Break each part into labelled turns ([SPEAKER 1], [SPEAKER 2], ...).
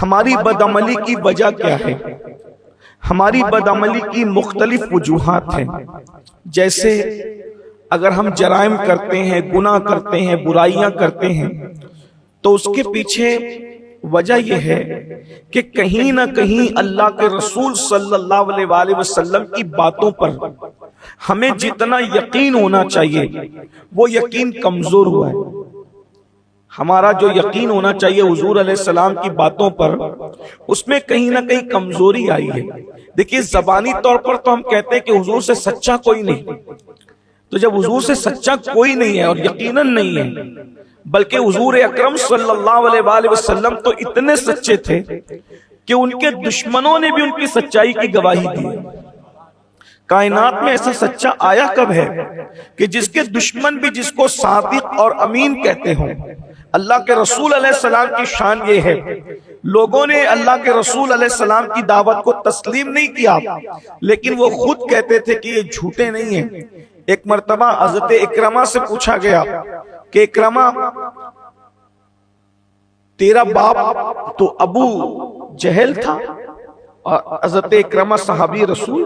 [SPEAKER 1] हमारी बदअमली की वजह क्या है? हमारी बदअमली की मुख्तलिफ वजूहात हैं। जैसे अगर हम जराइम करते हैं, गुनाह करते हैं, बुराइयां करते हैं, तो उसके पीछे वजह यह है कि कहीं ना कहीं अल्लाह के रसूल सल्लल्लाहु अलैहि वसल्लम की बातों पर हमें जितना यकीन होना चाहिए वो यकीन कमजोर हुआ है। हमारा जो यकीन होना चाहिए हुजूर अलैहिस्सलाम की बातों पर, उसमें कहीं ना कहीं कमजोरी आई है। देखिए, जबानी तौर पर तो हम कहते हैं कि हुजूर से सच्चा कोई नहीं, तो जब हुजूर से सच्चा कोई नहीं है और यकीनन नहीं है, बल्कि हुजूर अकरम सल्लल्लाहु अलैहि वसल्लम तो इतने सच्चे थे कि उनके दुश्मनों ने भी उनकी सच्चाई की गवाही दी। कायनात में ऐसा सच्चा आया कब है कि जिसके दुश्मन भी जिसको सादिक और अमीन कहते हों। अल्लाह के रसूल अलैहिस्सलाम की शान ये है, लोगों ने अल्लाह के रसूल अलैहिस्सलाम की दावत को तस्लीम नहीं किया, लेकिन वो खुद कहते थे कि ये झूठे नहीं हैं। एक मर्तबा हज़रत इकरमा से पूछा गया कि इकरमा, तेरा बाप तो अबू जहल था, और हज़रत इकरमा सहाबी रसूल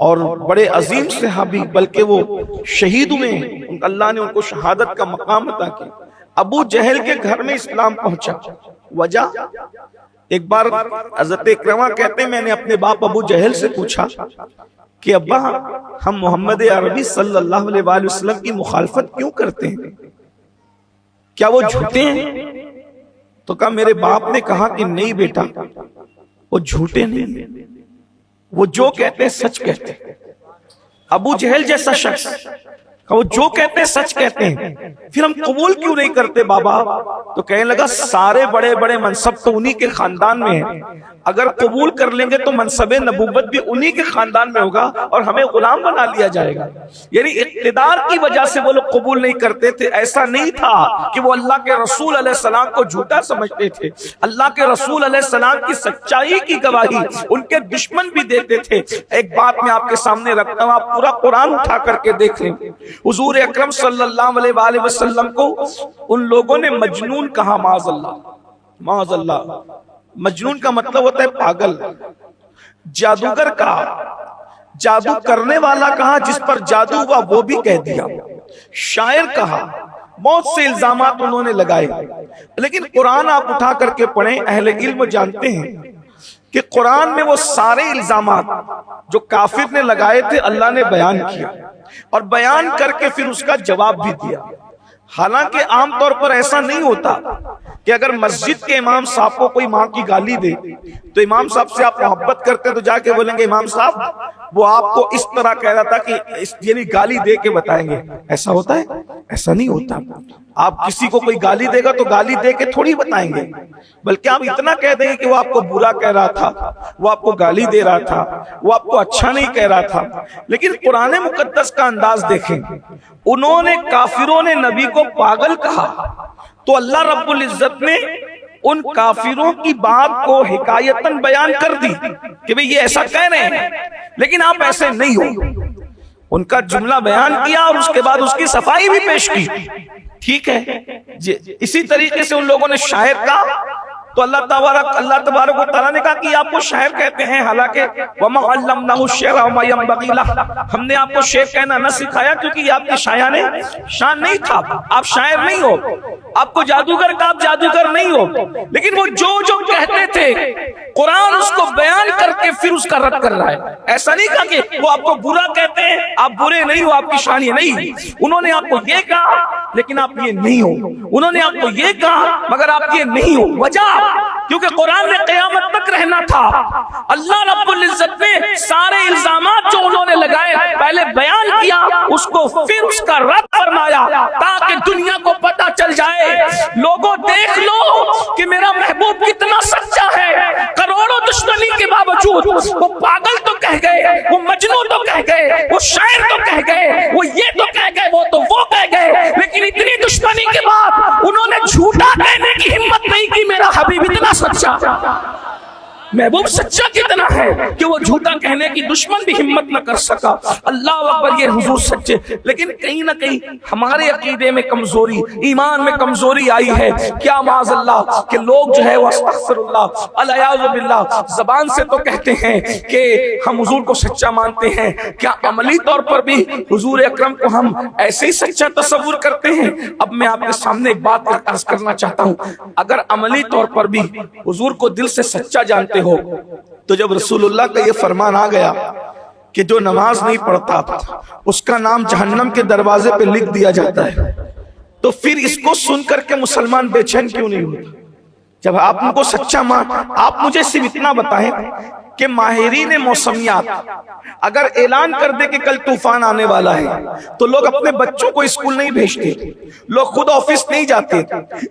[SPEAKER 1] और बड़े अजीम सहाबी, बल्कि वो शहीद हुए, अल्लाह ने उनको शहादत का मकाम अता किया। अबू जहल के घर में इस्लाम पहुंचा। वजह, एक बार हज़रत इकरमा कहते हैं मैंने अपने बाप अबू जहल से पूछा कि अब्बा, हम मोहम्मद अरबी सल्लल्लाहु अलैहि वसल्लम की मुखालफत क्यों करते हैं, क्या वो झूठे हैं? तो कहा, मेरे बाप ने कहा कि नहीं बेटा, वो झूठे नहीं, वो जो कहते हैं सच कहते हैं। अबू जहल जैसा शख्स वो जो कहते हैं सच कहते हैं, फिर हम कबूल क्यों नहीं करते बाबा? तो कहने लगा, सारे बड़े बड़े मनसब तो उन्हीं के खानदान में है, अगर कबूल कर लेंगे तो मनसब नबूवत भी उन्हीं के खानदान में होगा और हमें गुलाम बना लिया जाएगा। यानी इक़्तिदार की वजह से वो लोग कबूल नहीं करते थे। ऐसा नहीं था कि वो अल्लाह के रसूल अलैहिस्सलाम को झूठा समझते थे। अल्लाह के रसूल अलैहिस्सलाम की सच्चाई की गवाही उनके दुश्मन भी देते थे। एक बात मैं आपके सामने रखता हूं, आप पूरा कुरान उठा करके देख लें। हुजूर अकरम सल्लल्लाहु अलैहि वसल्लम को उन लोगों ने मजनून कहा, माज़अल्लाह माज़अल्लाह। मजनून का मतलब होता है पागल। जादूगर कहा, जादू करने वाला कहा, जिस पर जादू हुआ वो भी कह दिया। शायर कहा, बहुत से इल्जामात उन्होंने लगाए। लेकिन कुरान आप उठा करके पढ़ें, अहले इल्म जानते हैं कि कुरान में वो सारे इल्जामात जो काफिर ने लगाए थे अल्लाह ने बयान किया, और बयान करके फिर उसका जवाब भी दिया। हालांकि आमतौर पर ऐसा नहीं होता कि अगर मस्जिद के इमाम साहब को कोई माँ की गाली दे तो इमाम साहब से आप मोहब्बत करते तो जाके बोलेंगे, इमाम साहब वो आपको इस तरह कह रहा था कि यानी गाली दे के बताएंगे। ऐसा होता है? ऐसा नहीं होता। आप किसी को कोई गाली देगा तो गाली दे के थोड़ी बताएंगे, बल्कि आप इतना कह देंगे कि वो आपको बुरा कह रहा था, वो आपको गाली दे रहा था, वो आपको अच्छा नहीं कह रहा था। लेकिन कुरान मुकद्दस का अंदाज देखें, उन्होंने काफिरों ने नबी को पागल कहा तो अल्लाह रब्बुल इज्जत ने उन काफिरों की बात को हिकायतन बयान कर दी कि भाई ये ऐसा कह रहे हैं, लेकिन आप ऐसे नहीं हो। उनका जुमला बयान किया और उसके बाद उसकी सफाई भी पेश की। ठीक है, इसी तरीके से उन लोगों ने शायर का, तो अल्लाह तबारक व तआला ने कहा कि आपको शायर कहते हैं, हालांकि वमा अल्लमनाहु शिअरा वमा यंबगी लह, हमने आपको शेर कहना न सिखाया क्योंकि ये आपके शायाने शान नहीं था। आप शायर नहीं हो, आपको जादूगर का, आप जादूगर नहीं हो। लेकिन वो जो जो कहते थे कुरान उसको बयान करके फिर उसका रद्द कर रहा है। ऐसा नहीं कहा कि वो आपको बुरा कहते हैं, आप बुरे नहीं हो, आपकी शान ये नहीं। उन्होंने आपको ये कहा लेकिन आप ये नहीं हो, उन्होंने आपको ये कहा मगर आप ये नहीं हो। वजह, क्योंकि कुरान ने क़यामत तक रहना था। अल्लाह रब्बुल इज्जत ने सारे इल्जामात जो उन्होंने लगाए पहले बयान किया, उसको फिर उसका रद्द फरमाया ताकि दुनिया को पता चल जाए, लोगों देख लो कि मेरा महबूब कितना सच्चा है। करोड़ों दुश्मनी के बावजूद वो पागल तो कह गए, वो मजनू तो कह गए, वो शायर तो कह गए, वो ये तो कह गए, वो तो वो कह गए, लेकिन इतनी दुश्मनी के बाद उन्होंने झूठा कहने की हिम्मत नहीं की मेरा हबीब इतना सच्चा। महबूब सच्चा कितना है कि वो झूठा कहने की दुश्मन भी हिम्मत न कर सका। अल्लाह अकबर, ये हुजूर सच्चे। लेकिन कहीं ना कहीं हमारे अकीदे में कमजोरी, ईमान में कमजोरी आई है। क्या माज़अल्लाह कि लोग जो है वो अस्तग़फिरुल्लाह अल-अयाज़ु बिल्लाह ज़बान से तो कहते हैं कि हम हुजूर को सच्चा मानते हैं, क्या अमली तौर पर भी हुजूर अकरम को हम ऐसे ही सच्चा तस्वुर करते हैं? अब मैं आपके सामने एक बात अर्ज करना चाहता हूं, अगर अमली तौर पर भी हुजूर को दिल से सच्चा जानते हो तो जब रसूलुल्लाह का ये फरमान आ गया कि जो नमाज नहीं पढ़ता उसका नाम जहन्नम के दरवाजे पे लिख दिया जाता है, तो फिर इसको सुनकर के मुसलमान बेचैन क्यों नहीं होता? जब आप उनको सच्चा मान, आप मुझे सिर्फ इतना बताएं कि माहिरीन मौसमियात अगर ऐलान कर दे कि कल तूफान आने वाला है तो लोग अपने बच्चों को स्कूल नहीं भेजते, लोग खुद ऑफिस नहीं जाते,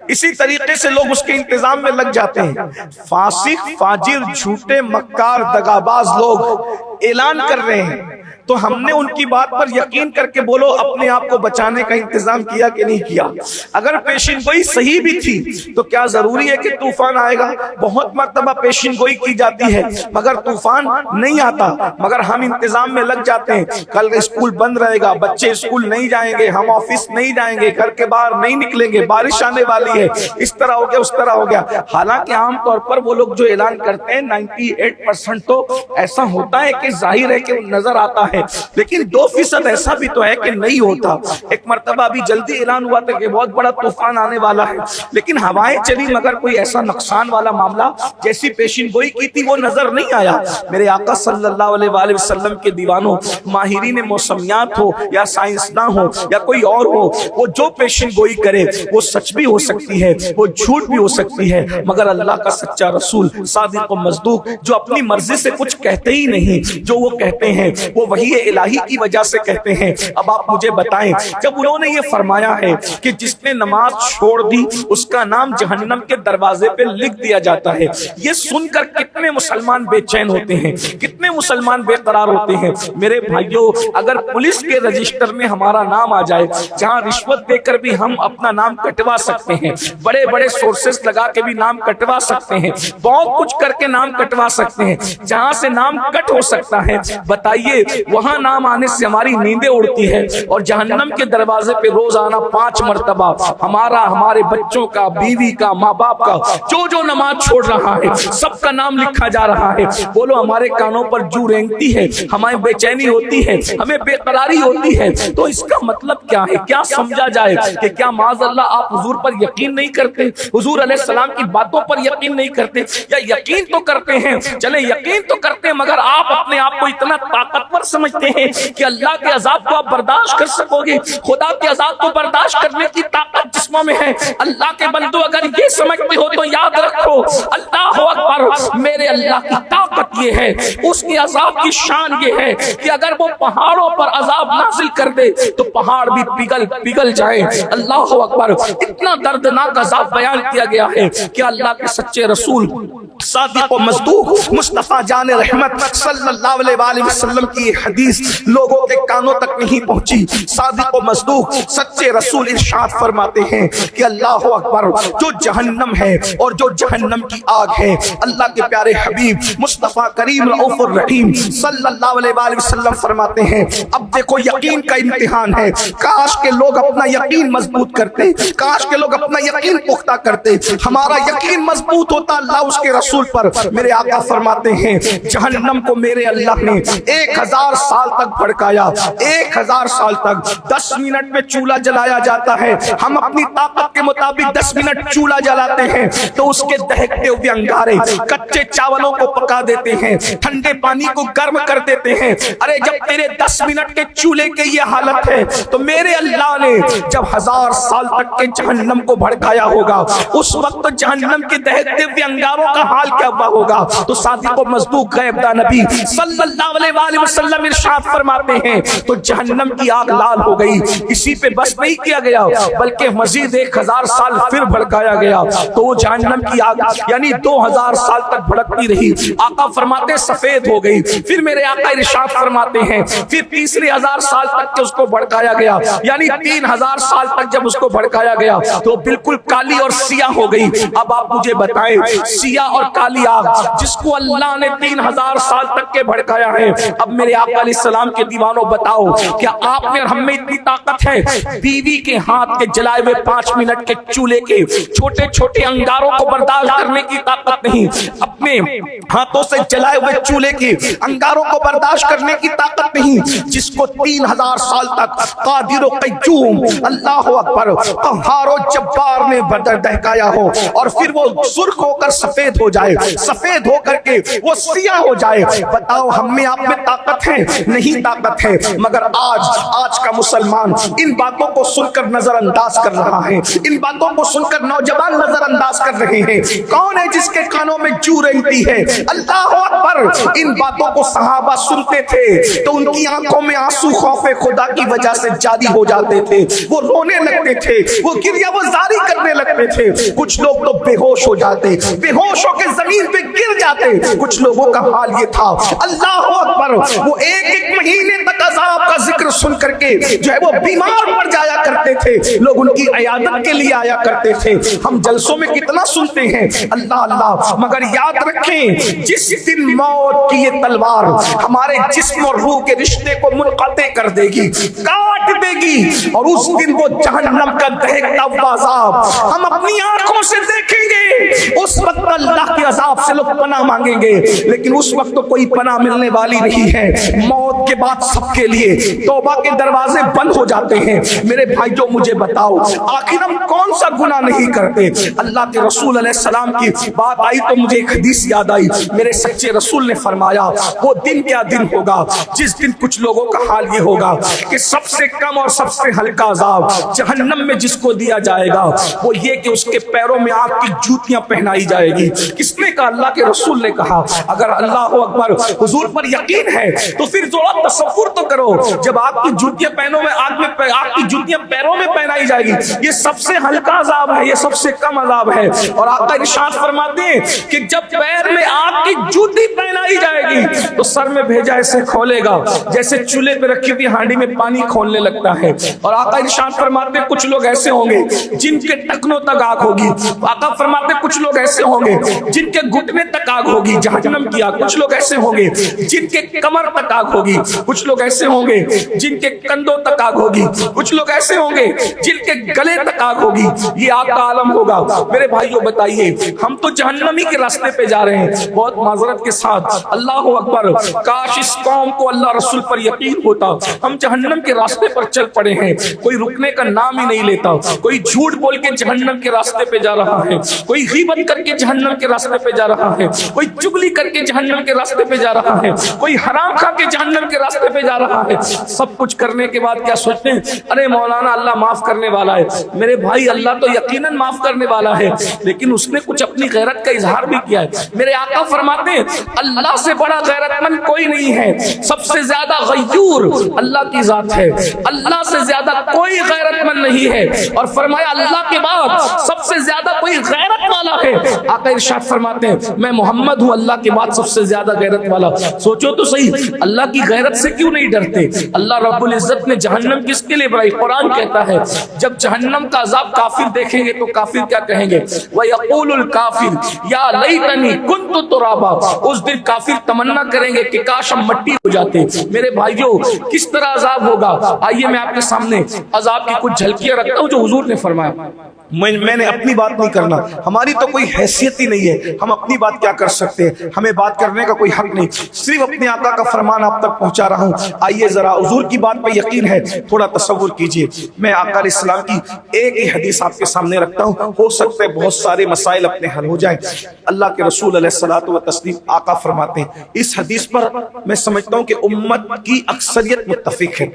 [SPEAKER 1] इसी तरीके से लोग उसके इंतजाम में लग जाते हैं। फासिक, फाजिर, झूठे, मक्कार, दगाबाज लोग ऐलान कर रहे हैं, तो हमने उनकी बात पर यकीन करके बोलो अपने आप को बचाने का इंतजाम किया कि नहीं किया? अगर पेशिनगोई सही भी थी तो क्या जरूरी है कि तूफान आएगा? बहुत मर्तबा पेशिनगोई की जाती है मगर तूफान नहीं आता, मगर हम इंतजाम में लग जाते हैं। कल स्कूल बंद रहेगा, बच्चे स्कूल नहीं जाएंगे, हम ऑफिस नहीं जाएंगे, घर के बाहर नहीं निकलेंगे, बारिश आने वाली है, इस तरह हो गया, उस तरह हो गया। हालांकि आमतौर पर वो लोग जो ऐलान करते हैं 98% तो ऐसा होता है कि जाहिर है कि नजर आता है, लेकिन 2% ऐसा भी तो है कि नहीं होता। एक मर्तबा अभी जल्दी ऐलान हुआ था कि बहुत बड़ा तूफान आने वाला है, लेकिन हवाएं चली मगर कोई ऐसा नुकसान वाला मामला जैसी पेशिनगोई की थी वो नजर नहीं आया। मेरे आका सल्लल्लाहु अलैहि वसल्लम के दीवानों, माहिरीन मौसमियात हो या साइंसदान हो या कोई और हो, वो जो पेशिनगोई करे वो सच भी हो सकती है, वो झूठ भी हो सकती है, मगर अल्लाह का सच्चा रसूल सादिक और मज़दूक जो अपनी मर्जी से कुछ कहते ही नहीं, जो वो कहते हैं वो वही इलाही की वजह से कहते हैं। अब आप मुझे बताएं, जब उन्होंने ये फरमाया है कि जिसने नमाज छोड़ दी उसका नाम जहन्नम के दरवाजे पे लिख दिया जाता है, ये सुनकर कितने मुसलमान बेचैन होते हैं, कितने मुसलमान बेकरार होते हैं। मेरे भाइयों, अगर पुलिस के रजिस्टर में हमारा नाम आ जाए, जहां रिश्वत देकर भी हम अपना नाम कटवा सकते हैं, बड़े बड़े सोर्सेस लगा के भी नाम कटवा सकते हैं, बहुत कुछ करके नाम कटवा सकते हैं, जहां से नाम कट हो सकता है, बताइए वहां नाम आने से हमारी नींदें उड़ती है। और जहन्नम के दरवाजे पे रोजाना 5 मर्तबा हमारा, हमारे बच्चों का, बीवी का, माँ बाप का, जो जो नमाज छोड़ रहा है सबका नाम लिखा जा रहा है। बोलो हमारे कानों पर जू रेंगती है, हमें बेचैनी होती है, हमें बेकरारी होती है। तो इसका मतलब क्या है? क्या समझा जाए कि क्या माज़अल्लाह आप हुजूर पर यकीन नहीं करते, हुजूर अलैहिस्सलाम की बातों पर यकीन नहीं करते, या यकीन तो करते हैं, चले यकीन तो करते हैं मगर आप अपने आप को इतना ताकतवर समझते हैं कि अल्लाह के अजाब को आप बर्दाश्त कर सकोगे? खुदा के अजाब को बर्दाश्त करने की ताकत जिस्मों में है। अल्लाह के बंदो, अगर ये समझते हो तो याद रखो, अल्लाह अकबर, मेरे अल्लाह की ताकत ये है, उसके अजाब की शान ये है कि अगर वो पहाड़ों पर अजाब नाजिल कर दे तो पहाड़ भी पिघल पिघल जाए। अल्लाह अकबर, इतना दर्दनाक अजाब बयान किया गया है कि अल्लाह के सच्चे रसूल सादिक और मज़दूक मुस्तफा जान रहमत सल्लल्लाहु अलैहि वसल्लम की हदीस लोगों के कानों तक नहीं पहुंची। सादिक और मज़दूक सच्चे रसूल इरशाद फरमाते हैं कि अल्लाह अकबर, जो जहन्नम है और जो जहन्नम की आग है, अल्लाह के प्यारे हबीब मुस्तफा करीम रऊफुर रहीम सल्लल्लाहु अलैहि वसल्लम फरमाते हैं, अब देखो यकीन का इम्तिहान है, काश के लोग अपना यकीन मजबूत करते, काश के लोग अपना यकीन पुख्ता करते, हमारा यकीन मजबूत होता अल्लाह उसके रसूल पर। मेरे आका फरमाते हैं जहन्नम को मेरे अल्लाह ने 1000 साल तक भड़काया, 1000 साल तक 10 मिनट में चूल्हा जलाया जाता है, हम अपनी ताकत के मुताबिक 10 मिनट चूल्हा जलाते हैं तो उसके दहकते हुए अंगारे कच्चे चावलों को पका देते हैं, ठंडे पानी को गर्म कर देते हैं। अरे जब तेरे 10 मिनट के चूल्हे की ये हालत है तो मेरे अल्लाह ने जब 1000 साल तक के जहन्नम को भड़काया होगा, उस वक्त जहन्नम के दहकते हुए अंगारों का हाल क्या हुआ होगा? तो सादिक और मज़दूक गैबदा नबी सल्लल्लाहु अलैहि वसल्लम इरशाद फरमाते हैं तो जहन्नम की आग लाल हो गई। इसी पे बस नहीं किया गया बल्कि मजीद 1000 साल फिर भड़काया गया, तो वो जहन्नम की आग यानी 2000 साल तक भड़कते बढ़ती रही, आका फरमाते सफेद हो गई। फिर मेरे आका इरशाद फरमाते हैं फिर तीसरे 1000 साल तक के उसको भड़काया गया, यानी 3000 साल तक जब उसको भड़काया गया तो बिल्कुल काली और सिया हो गई। अब आप मुझे बताएं, सिया और काली आग जिसको अल्लाह ने 3000 साल तक के भड़काया है, अब मेरे आका अलैहिस्सलाम के दीवानों बताओ, क्या आप में और हम में इतनी ताकत है? बीवी के हाथ के जलाए हुए 5 मिनट के चूल्हे के छोटे छोटे अंगारों को बर्दाश्त करने की ताकत नहीं, अपने हाथों से जलाए हुए चूल्हे के अंगारों को बर्दाश्त करने की ताकत नहीं, जिसको 3000 साल तक कादिर व क़य्यूम अल्लाह अकबर क़हार व जब्बार ने दहकाया हो और फिर वो सुर्ख होकर सफेद हो जाए, सफेद होकर के वो सिया हो जाए। बताओ हम में आप में ताकत है? नहीं ताकत है। मगर आज का मुसलमान इन बातों को सुनकर नजरअंदाज कर रहा है, इन बातों को सुनकर नौजवान नजरअंदाज कर रहे हैं। कौन है जिसके कानों में जू रहती है? अल्लाह अकबर। इन बातों को सहाबा सुनते थे तो उनकी आंखों में आंसू खौफे खुदा की वजह से जारी हो जाते थे, वो रोने लगते थे, वो गिरियावज़ारी करने लगते थे। कुछ लोग तो बेहोश हो जाते, बेहोश होकर जमीन पे गिर जाते। कुछ लोगों का हाल ये था, अल्लाह अकबर, वो एक महीने तक अज़ाब का जिक्र सुन करके जो है वो बीमार पड़ जाया करते थे। लोग उनकी इयादत के लिए आया करते थे। हम जलसों में कितना सुनते हैं अल्लाह अल्लाह, मगर याद रखें जिस दिन मौत की ये तलवार हमारे जिस्म और रूह के रिश्ते को मुनक़ते कर देगी, काट देगी, और उस दिन वो जहन्नम का दहकता हुआ अज़ाब हम अपनी आंखों से देखेंगे। उस वक्त अल्लाह के अज़ाब से लोग पनाह मांगेंगे, लेकिन उस वक्त तो कोई पनाह मिलने वाली नहीं है। मौत के बाद सबके लिए तौबा के दरवाजे बंद हो जाते हैं। मेरे भाइयों मुझे बताओ, आखिर हम कौन सा गुनाह नहीं करते? अल्लाह के रसूल अलैहिस्सलाम की बात आई तो मुझे एक हदीस याद आई। मेरे सच्चे रसूल ने फरमाया वो दिन क्या दिन होगा जिस दिन कुछ लोगों का हाल ये होगा कि सबसे कम और सबसे हल्का अज़ाब जहन्नम में जिसको दिया जाएगा वो ये कि उसके पैरों में आग की जूतियां पहनाई जाएगी। किसने कहा? अल्लाह के रसूल ने कहा। अगर अल्लाह अकबर हुजूर पर यकीन है तो फिर थोड़ा तसव्वुर तो करो, जब आग की जूतियां पैरों में आग की जूतियां पैरों में पहनाई जाएगी, ये सबसे हल्का अज़ाब है, ये सबसे कम अज़ाब है। और आका इरशाद फरमाते हैं कि जब पैर में आग की जूती पहनाई जाएगी तो सर में भेजा ऐसे खोलेगा जैसे चूल्हे पे रखी हुई हांडी में पानी खोलने लगता है। और आका इरशाद फरमाते कुछ लोग ऐसे होंगे जिनके टखनों तक आग होगी। आका फरमाते कुछ लोग ऐसे होंगे जिनके घुटने तक आग होगी, जहन्नम की आग। कुछ लोग ऐसे होंगे जिनके कमर तक आग होगी, कुछ लोग ऐसे होंगे जिनके कंधों तक आग होगी, कुछ लोग ऐसे होंगे जिनके गले तक आग होगी। ये आग का आलम होगा। मेरे भाइयों बताइए, हम तो जहन्नमी के रास्ते पे जा रहे हैं। बहुत माजरत के साथ, अल्लाह अकबर, काश इस कौम को अल्लाह रसूल पर यकीन होता। हम जहन्नम के रास्ते पर चल पड़े हैं, कोई रुकने का नाम ही नहीं लेता। कोई झूठ बोल के जहन्नम के रास्ते पे जा रहा है, कोई गीबत करके जहन्नम के रास्ते पे जा रहा है, कोई चुगली करके जहन्नम के रास्ते पे जा रहा है, कोई हराम खा के जहन्नम के रास्ते पे जा रहा है। सब कुछ करने के बाद क्या सोचते हैं? अरे मौलाना अल्लाह माफ करने वाला है। मेरे भाई अल्लाह तो यकीनन माफ करने वाला है, लेकिन उसने कुछ अपनी गैरत का इजहार भी किया है। मेरे आका फरमाते हैं अल्लाह से बड़ा गैरतमंद कोई नहीं है, सबसे ज्यादा गयूर अल्लाह की जात है, अल्लाह से ज्यादा कोई गैरतमंद नहीं है। और फरमाया अल्लाह के बाद सबसे ज्यादा कोई गैरत वाला है। आका इरशाद फरमाते हैं मैं मोहम्मद हूँ अल्लाह के बाद सबसे ज्यादा गैरत वाला। सोचो तो सही, अल्लाह की गैरत से क्यों नहीं डरते? अल्लाह रब्बुल इज्जत ने जहन्नम किसके लिए बनाई? कुरान कहता है जब जहन्नम का अज़ाब काफिर देखेंगे तो काफिर क्या कहेंगे? वयक़ूलुल काफिर या लैतनी कुन्तु तुराबा। उस दिन काफिर तमन्ना करेंगे कि काश हम मट्टी हो जाते। मेरे भाइयों किस तरह अज़ाब होगा? आइए मैं आपके सामने अज़ाब की कुछ झलकियां रखता हूँ जो हुजूर ने फरमाया। मैंने अपनी बात नहीं करना, हमारी तो कोई हैसियत ही नहीं है, हम अपनी बात क्या कर सकते हैं? हमें बात करने का कोई हक नहीं, सिर्फ अपने आका का फरमान आप तक पहुंचा रहा हूं। आइए जरा हुजूर की बात पे यकीन है, थोड़ा तसव्वुर कीजिए। मैं आका इस्लाम की एक ही हदीस आपके सामने रखता हूं, हो सकता है बहुत सारे मसाइल अपने हल हो जाए। अल्लाह के रसूल अलैहिस्सलातु व तस्लीम आका फरमाते हैं, इस हदीस पर मैं समझता हूं कि उम्मत की अक्सरियत मुत्तफिक है।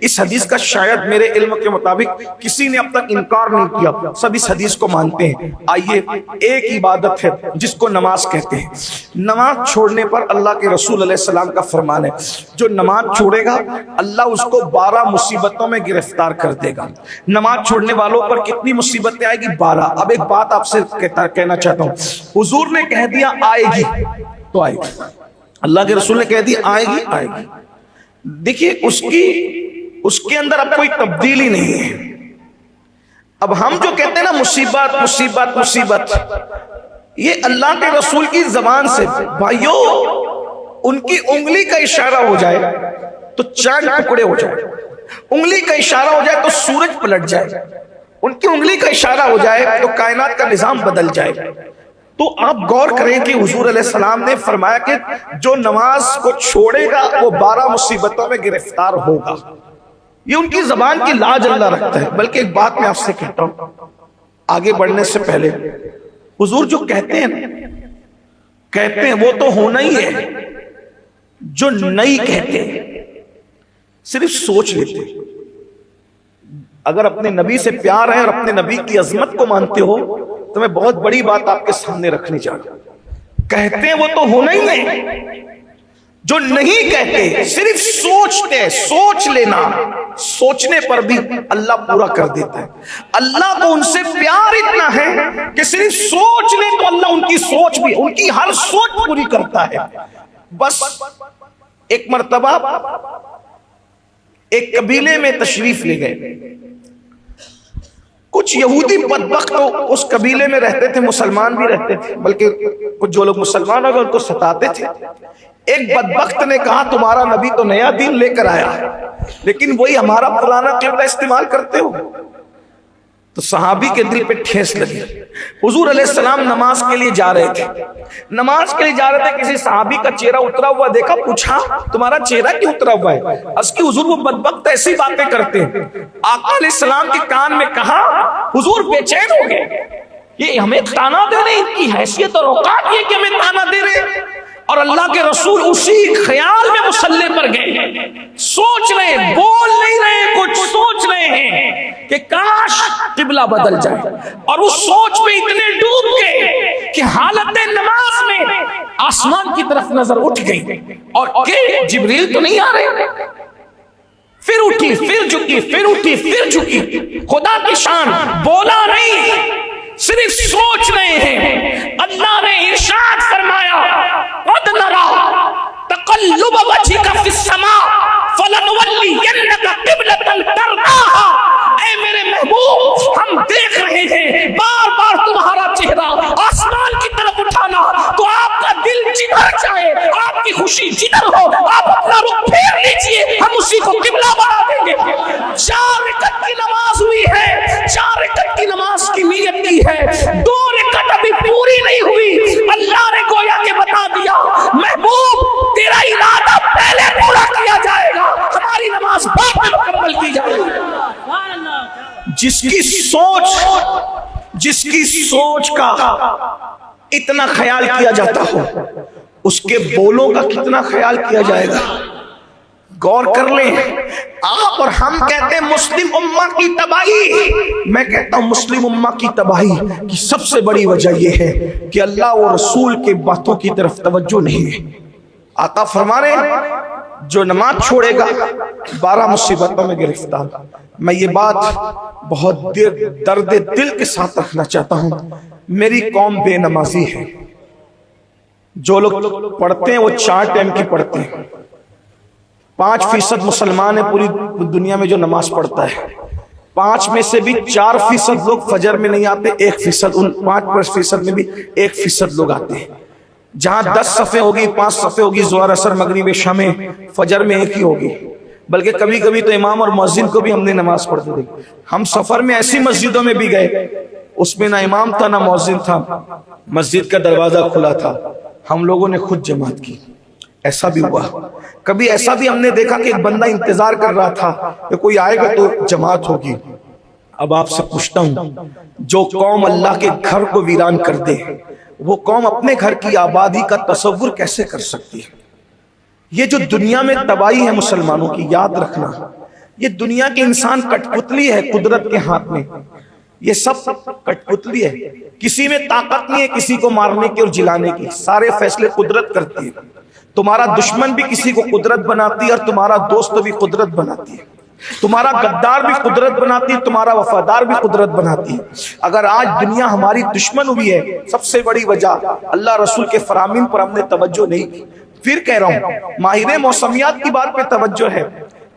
[SPEAKER 1] इस हदीस का शायद मेरे इल्म के मुताबिक किसी ने अब तक इनकार नहीं किया, सब इस हदीस को मानते हैं। आइए, एक इबादत है जिसको नमाज कहते हैं। नमाज छोड़ने पर अल्लाह के रसूल अलैहिस्सलाम का फरमान है, जो नमाज छोड़ेगा अल्लाह उसको 12 मुसीबतों में गिरफ्तार कर देगा। नमाज छोड़ने वालों पर कितनी मुसीबतें आएगी? 12। अब एक बात आपसे कहना चाहता हूं, हुजूर ने कह दिया आएगी, तो आएगी। अल्लाह के रसूल ने कह दी आएगी आएगी। देखिए उसके अंदर अब कोई तब्दीली नहीं है। अब हम जो कहते हैं ना मुसीबत मुसीबत मुसीबत, ये अल्लाह के रसूल की जबान से, भाइयों उनकी उंगली का इशारा हो जाए तो चांद टुकड़े हो जाए, उंगली का इशारा हो जाए तो सूरज पलट जाए, उनकी उंगली का इशारा हो जाए तो कायनात का निजाम बदल जाए। तो आप गौर करें कि हुजूर अलैहिस्सलाम ने फरमाया कि जो नमाज को छोड़ेगा वो 12 मुसीबतों में गिरफ्तार होगा। ये उनकी जबान की लाज अल्लाह रखता है। बल्कि एक बात मैं आपसे कहता हूं आगे बढ़ने से पहले, हुजूर जो कहते हैं वो तो होना ही है। जो नहीं कहते सिर्फ सोच लेते। अगर अपने नबी से प्यार है और अपने नबी की अजमत को मानते हो तो मैं बहुत बड़ी बात आपके सामने रखने जा रहा हूं। कहते हैं वो तो होना ही है। जो नहीं कहते सिर्फ सोचते, सोच लेना, सोचने पर भी अल्लाह पूरा कर देता है। अल्लाह को उनसे प्यार इतना है कि सिर्फ सोच ले तो अल्लाह उनकी सोच भी, उनकी हर सोच पूरी करता है। बस एक मर्तबा एक कबीले में तशरीफ ले गए। कुछ यहूदी बदबख्त तो उस कबीले में रहते थे, मुसलमान भी रहते थे, बल्कि कुछ जो लोग मुसलमान हो गए उनको सताते थे। एक बदबख्त ने कहा तुम्हारा नबी तो नया दीन लेकर आया लेकिन वही हमारा पुराना क़िबला इस्तेमाल करते हो। तो सहाबी के दिल पे ठेस लगी। हुजूर अलैहिस्सलाम नमाज के लिए जा रहे थे, नमाज के लिए जा रहे थे, किसी सहाबी का चेहरा उतरा हुआ देखा, पूछा तुम्हारा चेहरा क्यों उतरा हुआ है? अस्की हुजूर वो बदबख्त ऐसी बातें करते हैं। आका अलैहिस्सलाम के कान में कहा, हुजूर बेचैन हो गए, ये हमें ताना दे रहे, इनकी हैसियत और औकात ये कि हमें ताना दे रहे। और अल्लाह के रसूल उसी ख्याल में मुसल्ले पर गए, सोच रहे, बोल नहीं रहे, कुछ सोच रहे हैं कि काश किबला बदल जाए। और उस सोच में इतने डूब गए कि हालत नमाज में आसमान की तरफ नजर उठ गई और के जिब्रील तो नहीं आ रहे। फिर उठी, फिर झुकी, फिर उठी, फिर झुकी। खुदा की शान, बोला नहीं, सिर्फ सोच रहे हैं। अल्लाह ने इरशाद फरमाया, "कद नरा तक़ल्लुब वजहिका फ़िस्समा फ़लनुवल्लियन्नका क़िबलतन तरदाहा।" ऐ मेरे महबूब, हम देख रहे हैं बार बार तुम्हारा चेहरा आसमान की तरफ उठाना, तो आपका दिल जिधर चाहे, आपकी खुशी जिधर हो, आप अपना रुख फेर लीजिए, हम उसी को किबला बना देंगे। 4 रकअत की नमाज हुई है, 4 रकअत की नमाज की नीयत की है, 2 रकअत अभी पूरी नहीं हुई। अल्लाह ने गोया के बता दिया, महबूब तेरा इरादा पहले पूरा किया जाएगा, हमारी नमाज बाद में मुकम्मल की जाएगी। जिसकी सोच का इतना ख्याल किया जाता हो, उसके बोलों का कितना ख्याल किया जाएगा। गौर कर लें। आप और हम कहते हैं मुस्लिम उम्मा की तबाही, मैं कहता हूं मुस्लिम उम्मा की तबाही की सबसे बड़ी वजह यह है कि अल्लाह और रसूल के बातों की तरफ तवज्जो नहीं है। आका फरमा रहे जो नमाज छोड़ेगा 12 मुसीबतों में गिरफ्तार। मैं ये बात बहुत दर्द दिल के साथ रखना चाहता हूं। मेरी कौम बेनमाजी है। जो लोग पढ़ते हैं वो 4 टाइम की पढ़ते हैं। 5% मुसलमान है पूरी दुनिया में जो नमाज पढ़ता है। 5 में से भी 4% लोग फजर में नहीं आते, 1% उन 5% में भी 1% लोग आते हैं। जहां 10 सफ़े होगी, 5 सफ़े होगी, ज़ोहर असर मगरिब शामे, फजर में 1 ही होगी। बल्कि कभी कभी तो इमाम और मुअज्जिन को भी हमने नमाज पढ़ते देखी। हम सफर में ऐसी मस्जिदों में भी गए, उसमें ना इमाम था ना मुअज्जिन था, मस्जिद का दरवाजा खुला था, हम लोगों ने खुद जमात की। ऐसा भी हुआ। कभी ऐसा भी हमने देखा कि एक बंदा इंतजार कर रहा था कि कोई आएगा तो जमात होगी। अब आपसे पूछता हूं, जो कौम अल्लाह के घर को वीरान कर दे, वो कौम अपने घर की आबादी का तसव्वुर कैसे कर सकती है? ये जो दुनिया में तबाही है मुसलमानों की, याद रखना, ये दुनिया के इंसान कठपुतली है कुदरत के हाथ में। ये सब कठपुतली है, किसी में ताकत नहीं है किसी को मारने की और जिलाने की। सारे फैसले कुदरत करती है। तुम्हारा दुश्मन भी किसी को कुदरत बनाती है और तुम्हारा दोस्त भी कुदरत बनाती है। तुम्हारा गद्दार भी कुदरत बनाती है, तुम्हारा वफादार भी कुदरत बनाती है। अगर आज दुनिया हमारी दुश्मन हुई है, सबसे बड़ी वजह अल्लाह रसूल के फरामीन पर हमने तवज्जो नहीं की। फिर कह रहा हूं, माहिर मौसमियात की बात पे तवज्जो है।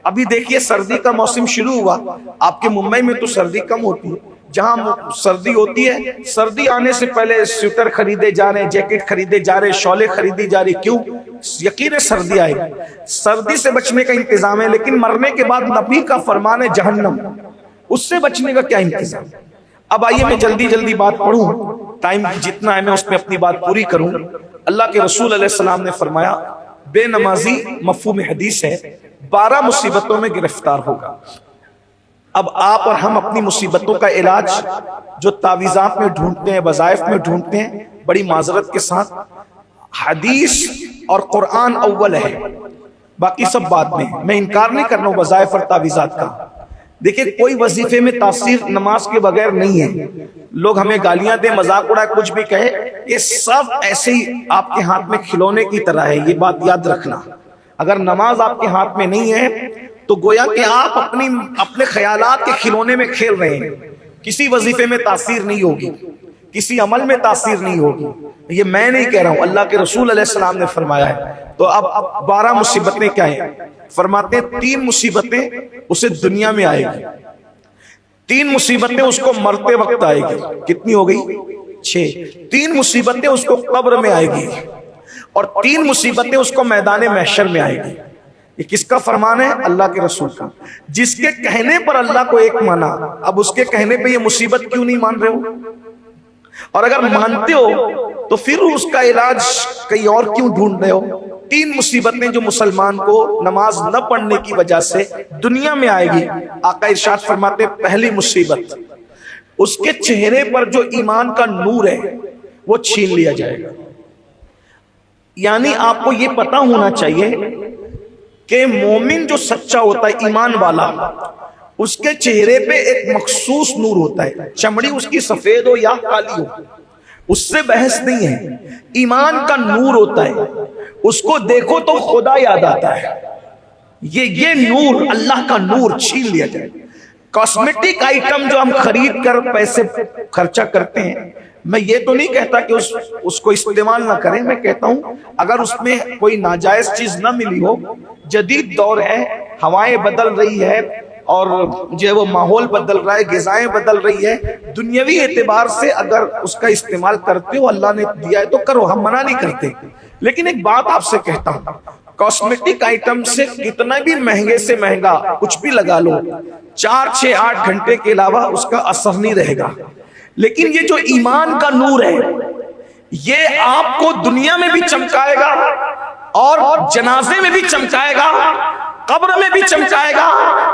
[SPEAKER 1] अभी देखिए सर्दी का मौसम शुरू हुआ, आपके मुंबई में तो सर्दी कम होती है, जहां सर्दी होती है सर्दी आने से पहले स्वेटर खरीदे जा रहे, जैकेट खरीदे जा रहे, शॉले खरीदी जा रही। क्यों? यकीन है सर्दी आएगी, सर्दी से बचने का इंतजाम है। लेकिन मरने के बाद नबी का फरमान है जहन्नम, उससे बचने का क्या इंतजाम? अब आइए मैं जल्दी जल्दी बात पढ़ूं, टाइम जितना है मैं उसमें अपनी बात पूरी करूं। अल्लाह के रसूल अलैहि सलाम ने फरमाया, बेनमाजी मफहूम हदीस है, 12 मुसीबतों में गिरफ्तार होगा। अब आप और हम अपनी मुसीबतों का इलाज जो तावीज़ात में ढूंढते हैं, वज़ाइफ में ढूंढते हैं, बड़ी माजरत के साथ हदीस और कुरान अव्वल है, बाकी सब बाद में। मैं इनकार नहीं कर रहा हूं वज़ाइफ और तावीज़ात का। देखिए कोई वजीफे में तासीर नमाज के बगैर नहीं है। लोग हमें गालियां दे, मजाक उड़ाए, कुछ भी कहे, ये सब ऐसे ही आपके हाथ में खिलौने की तरह है। ये बात याद रखना, अगर नमाज आपके हाथ में नहीं है तो गोया कि आप अपने ख्यालात के खिलौने में खेल रहे हैं। किसी वजीफे में तासीर नहीं होगी, किसी अमल में तासीर नहीं होगी। ये मैं नहीं कह रहा हूं, अल्लाह के रसूल अलैहि सलाम ने फरमाया है। तो अब 12 मुसीबतें क्या हैं? फरमाते हैं 3 मुसीबतें उसे दुनिया में आएगी, 3 मुसीबतें उसको मरते वक्त आएगी। कितनी हो गई? 6। 3 मुसीबतें उसको कब्र में आएगी और 3 मुसीबतें उसको मैदान महशर में आएगी। ये किसका फरमान है? अल्लाह के रसूल का। जिसके कहने पर अल्लाह को एक माना, अब उसके कहने पे ये मुसीबत क्यों नहीं मान रहे हो? और अगर मानते हो तो फिर उसका इलाज कहीं और क्यों ढूंढ रहे हो? 3 मुसीबतें जो मुसलमान को नमाज न पढ़ने की वजह से दुनिया में आएगी। आका इरशाद फरमाते, पहली मुसीबत, उसके चेहरे पर जो ईमान का नूर है वो छीन लिया जाएगा। यानी आपको ये पता होना चाहिए कि मोमिन जो सच्चा होता है, ईमान वाला, उसके चेहरे पे एक मखसूस नूर होता है। चमड़ी उसकी सफेद हो या काली हो, उससे बहस नहीं है। ईमान का नूर होता है, उसको देखो तो खुदा याद आता है। ये नूर, अल्लाह का नूर छीन लिया जाए। कॉस्मेटिक आइटम जो हम खरीद कर पैसे खर्चा करते हैं, मैं ये तो नहीं कहता कि उसको इस्तेमाल ना करें। मैं कहता हूं अगर उसमें कोई नाजायज चीज ना मिली हो, जदीद दौर है, हवाएं बदल रही है और जो है वो माहौल बदल रहा है, ग़िज़ाएं बदल रही है, दुनियावी एतबार से अगर उसका इस्तेमाल करते हो, अल्लाह ने दिया है तो करो, हम मना नहीं करते। लेकिन एक बात आपसे कहता हूं, कॉस्मेटिक आइटम से कितना भी महंगे से महंगा कुछ भी लगा लो, 4, 6, 8 घंटे के अलावा उसका असर नहीं रहेगा। लेकिन ये जो ईमान का नूर है, ये आपको दुनिया में भी चमकाएगा और जनाजे में भी चमकाएगा, कब्र में भी चमकाएगा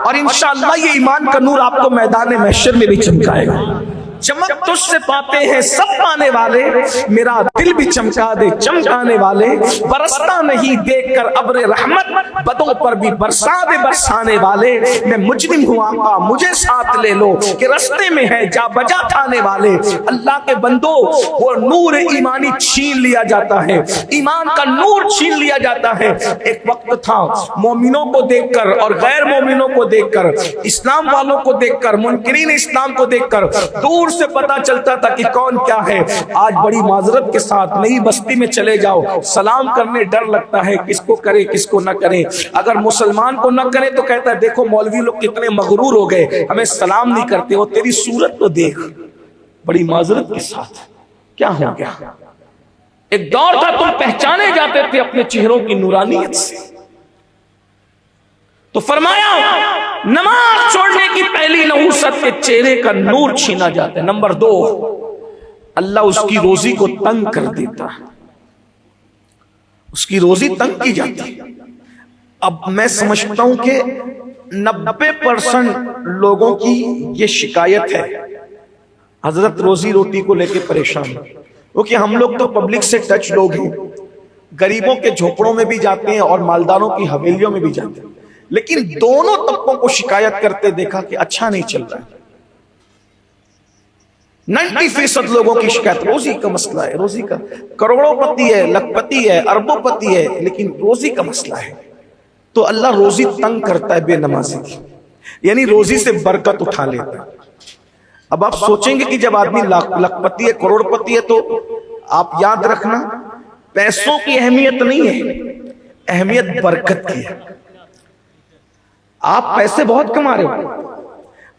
[SPEAKER 1] और इंशाअल्लाह ये ईमान का नूर आपको मैदान महशर में भी चमकाएगा। चमक तुझसे पाते हैं सब पाने वाले, मेरा दिल भी चमका दे चमकाने वाले। बरसता नहीं देखकर अब्र रहमत, बदों पर भी बरसा दे बरसाने वाले। मैं मुजरिम हूँ आका, मुझे साथ ले लो कि रास्ते में है जा बजा थाने वाले। अल्लाह के बंदो, वो नूर ईमानी छीन लिया जाता है, ईमान का नूर छीन लिया जाता है। एक वक्त था मोमिनों को देखकर और गैर मोमिनों को देखकर, इस्लाम वालों को देखकर, मुनकिरीन इस्लाम को देखकर दूर से पता चलता था कि कौन क्या है। आज बड़ी माजरत के साथ नई बस्ती में चले जाओ, सलाम करने डर लगता है, किसको करे किसको न करे। अगर मुसलमान को न करे तो कहता है देखो मौलवी लोग कितने मगरूर हो गए, हमें सलाम नहीं करते हो, तेरी सूरत तो देख। बड़ी माजरत के साथ क्या हो गया? एक दौर था तुम पहचाने जाते थे अपने चेहरों की नूरानियत से। तो फरमाया नमाज छोड़ने की पहली नहुसत के चेहरे का नूर छीना जाता है। नंबर 2, अल्लाह उसकी रोजी को तंग कर देता है, उसकी रोजी तंग की जाती है। अब मैं समझता हूं कि 90% लोगों की ये शिकायत है, हजरत रोजी रोटी को लेके परेशान, क्योंकि हम लोग तो पब्लिक से टच लोग हैं, गरीबों के झोपड़ों में भी जाते हैं और मालदारों की हवेलियों में भी जाते हैं, लेकिन दोनों तबकों को शिकायत करते देखा कि अच्छा नहीं चल रहा है। 90% लोगों की शिकायत रोजी का मसला है, रोजी का। करोड़ोंपति है, लखपति है, अरबोंपति है, लेकिन रोजी का मसला है। तो अल्लाह रोजी तंग करता है बेनमाजी की। यानी रोजी से बरकत उठा लेता है। अब आप सोचेंगे कि जब आदमी लखपति है, करोड़पति है, तो आप याद रखना पैसों की अहमियत नहीं है, अहमियत बरकत की है। आप पैसे बहुत कमा रहे हो,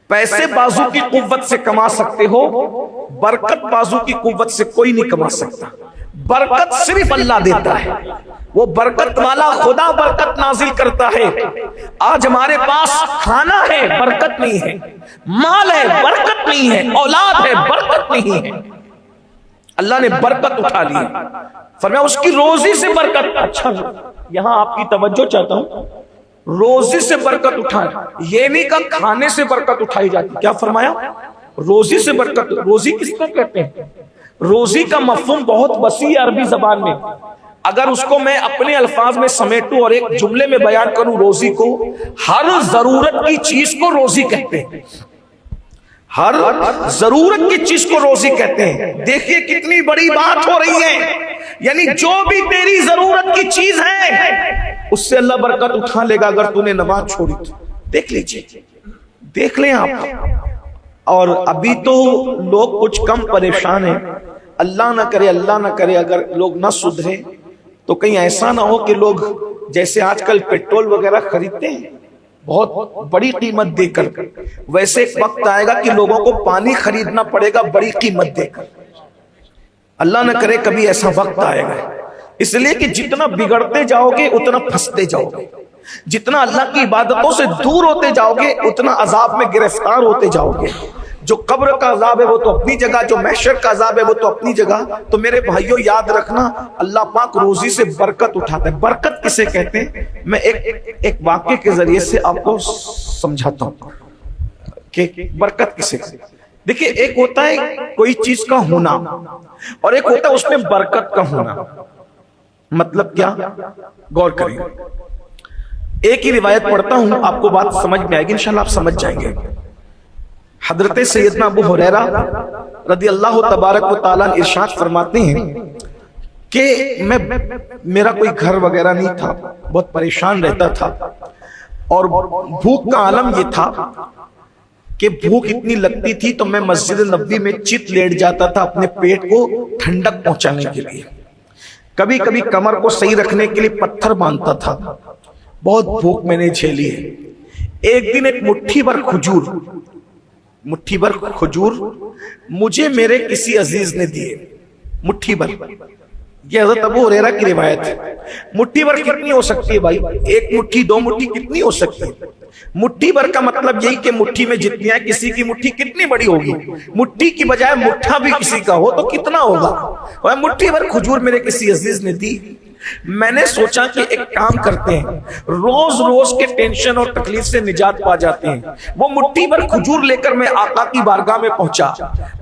[SPEAKER 1] पैसे बाजू की कुव्वत से कमा सकते हो, बरकत बाजू की कुव्वत से कोई नहीं कमा सकता। बरकत सिर्फ अल्लाह देता है, वो बरकत वाला खुदा बरकत नाजिल करता है। आज हमारे पास खाना है, बरकत नहीं है, माल है, बरकत नहीं है, औलाद है, बरकत नहीं है। अल्लाह ने बरकत उठा ली, फरमाया उसकी रोजी से बरकत। अच्छा, यहां आपकी तवज्जो चाहता हूं, रोजी से बरकत उठाए, ये नहीं कहा खाने से बरकत उठाई जाती। क्या फरमाया? रोजी से बरकत। रोजी किसको कहते हैं? रोजी का मफहूम बहुत वसी है अरबी जबान में। अगर उसको मैं अपने अल्फाज में समेटूं और एक जुमले में बयान करूं, रोजी को हर जरूरत की चीज को रोजी कहते हैं। हर जरूरत की चीज को रोजी कहते हैं। देखिए कितनी बड़ी बात हो रही है, यानी जो भी तेरी जरूरत की चीज है उससे अल्लाह बरकत उठा लेगा अगर तूने नमाज छोड़ी तो। देख लीजिए, देख लें आप। और अभी तो लोग कुछ कम परेशान हैं, अल्लाह ना करे, अल्लाह ना करे अगर लोग ना सुधरे तो कहीं ऐसा ना हो कि लोग जैसे आजकल पेट्रोल वगैरह खरीदते हैं बहुत बड़ी कीमत देकर, वैसे एक वक्त आएगा कि लोगों को पानी खरीदना पड़ेगा बड़ी कीमत देकर। अल्लाह न करे कभी ऐसा वक्त आएगा। इसलिए कि जितना बिगड़ते जाओगे उतना फंसते जाओगे, जितना अल्लाह की इबादतों से दूर होते जाओगे उतना अजाब में गिरफ्तार होते जाओगे। जो कब्र का अजाब है वो तो अपनी जगह, जो महशर का अजाब है वो तो अपनी जगह। तो मेरे भाइयों याद रखना, अल्लाह पाक रोजी से बरकत उठाता है। बरकत किसे कहते हैं मैं एक वाक्य के जरिए से आपको समझाता हूं कि बरकत किसे कहते हैं। देखिए, एक होता है कोई चीज का होना और एक होता है उसमें बरकत का होना। मतलब क्या? गौर करें। एक ही रिवायत पढ़ता हूं, आपको बात समझ में आएगी, इंशाल्लाह आप समझ जाएंगे। हजरत सैयदना अबू हुरैरा रदी अल्लाह तबारक व तआला इरशाद फरमाते हैं कि मेरा कोई घर वगैरह नहीं था, बहुत परेशान रहता था और भूख का आलम ये था कि भूख इतनी लगती थी तो मैं मस्जिद नबवी में चित लेट जाता था अपने पेट को ठंडक पहुंचाने के लिए। कभी कभी कमर को सही रखने के लिए पत्थर बांधता था। बहुत भूख मैंने झेली है। एक दिन एक मुट्ठी भर खजूर मुझे मेरे किसी अजीज ने दिए। मुट्ठी भर, ये हज़रत अबू हुरैरा की रिवायत है। मुट्ठी भर कितनी हो सकती है भाई? एक मुट्ठी, दो मुट्ठी कितनी हो सकती है? मुट्ठी भर का मतलब यही कि मुट्ठी में जितनी है, किसी की मुट्ठी कितनी बड़ी होगी? मुट्ठी की बजाय मुट्ठा भी किसी का हो तो कितना होगा? वह मुट्ठी भर खजूर मेरे किसी अजीज ने दी। मैंने सोचा कि एक काम करते हैं, रोज रोज के टेंशन और तकलीफ से निजात पा जाते हैं। वो मुट्ठी भर खजूर लेकर मैं आका की बारगाह में पहुंचा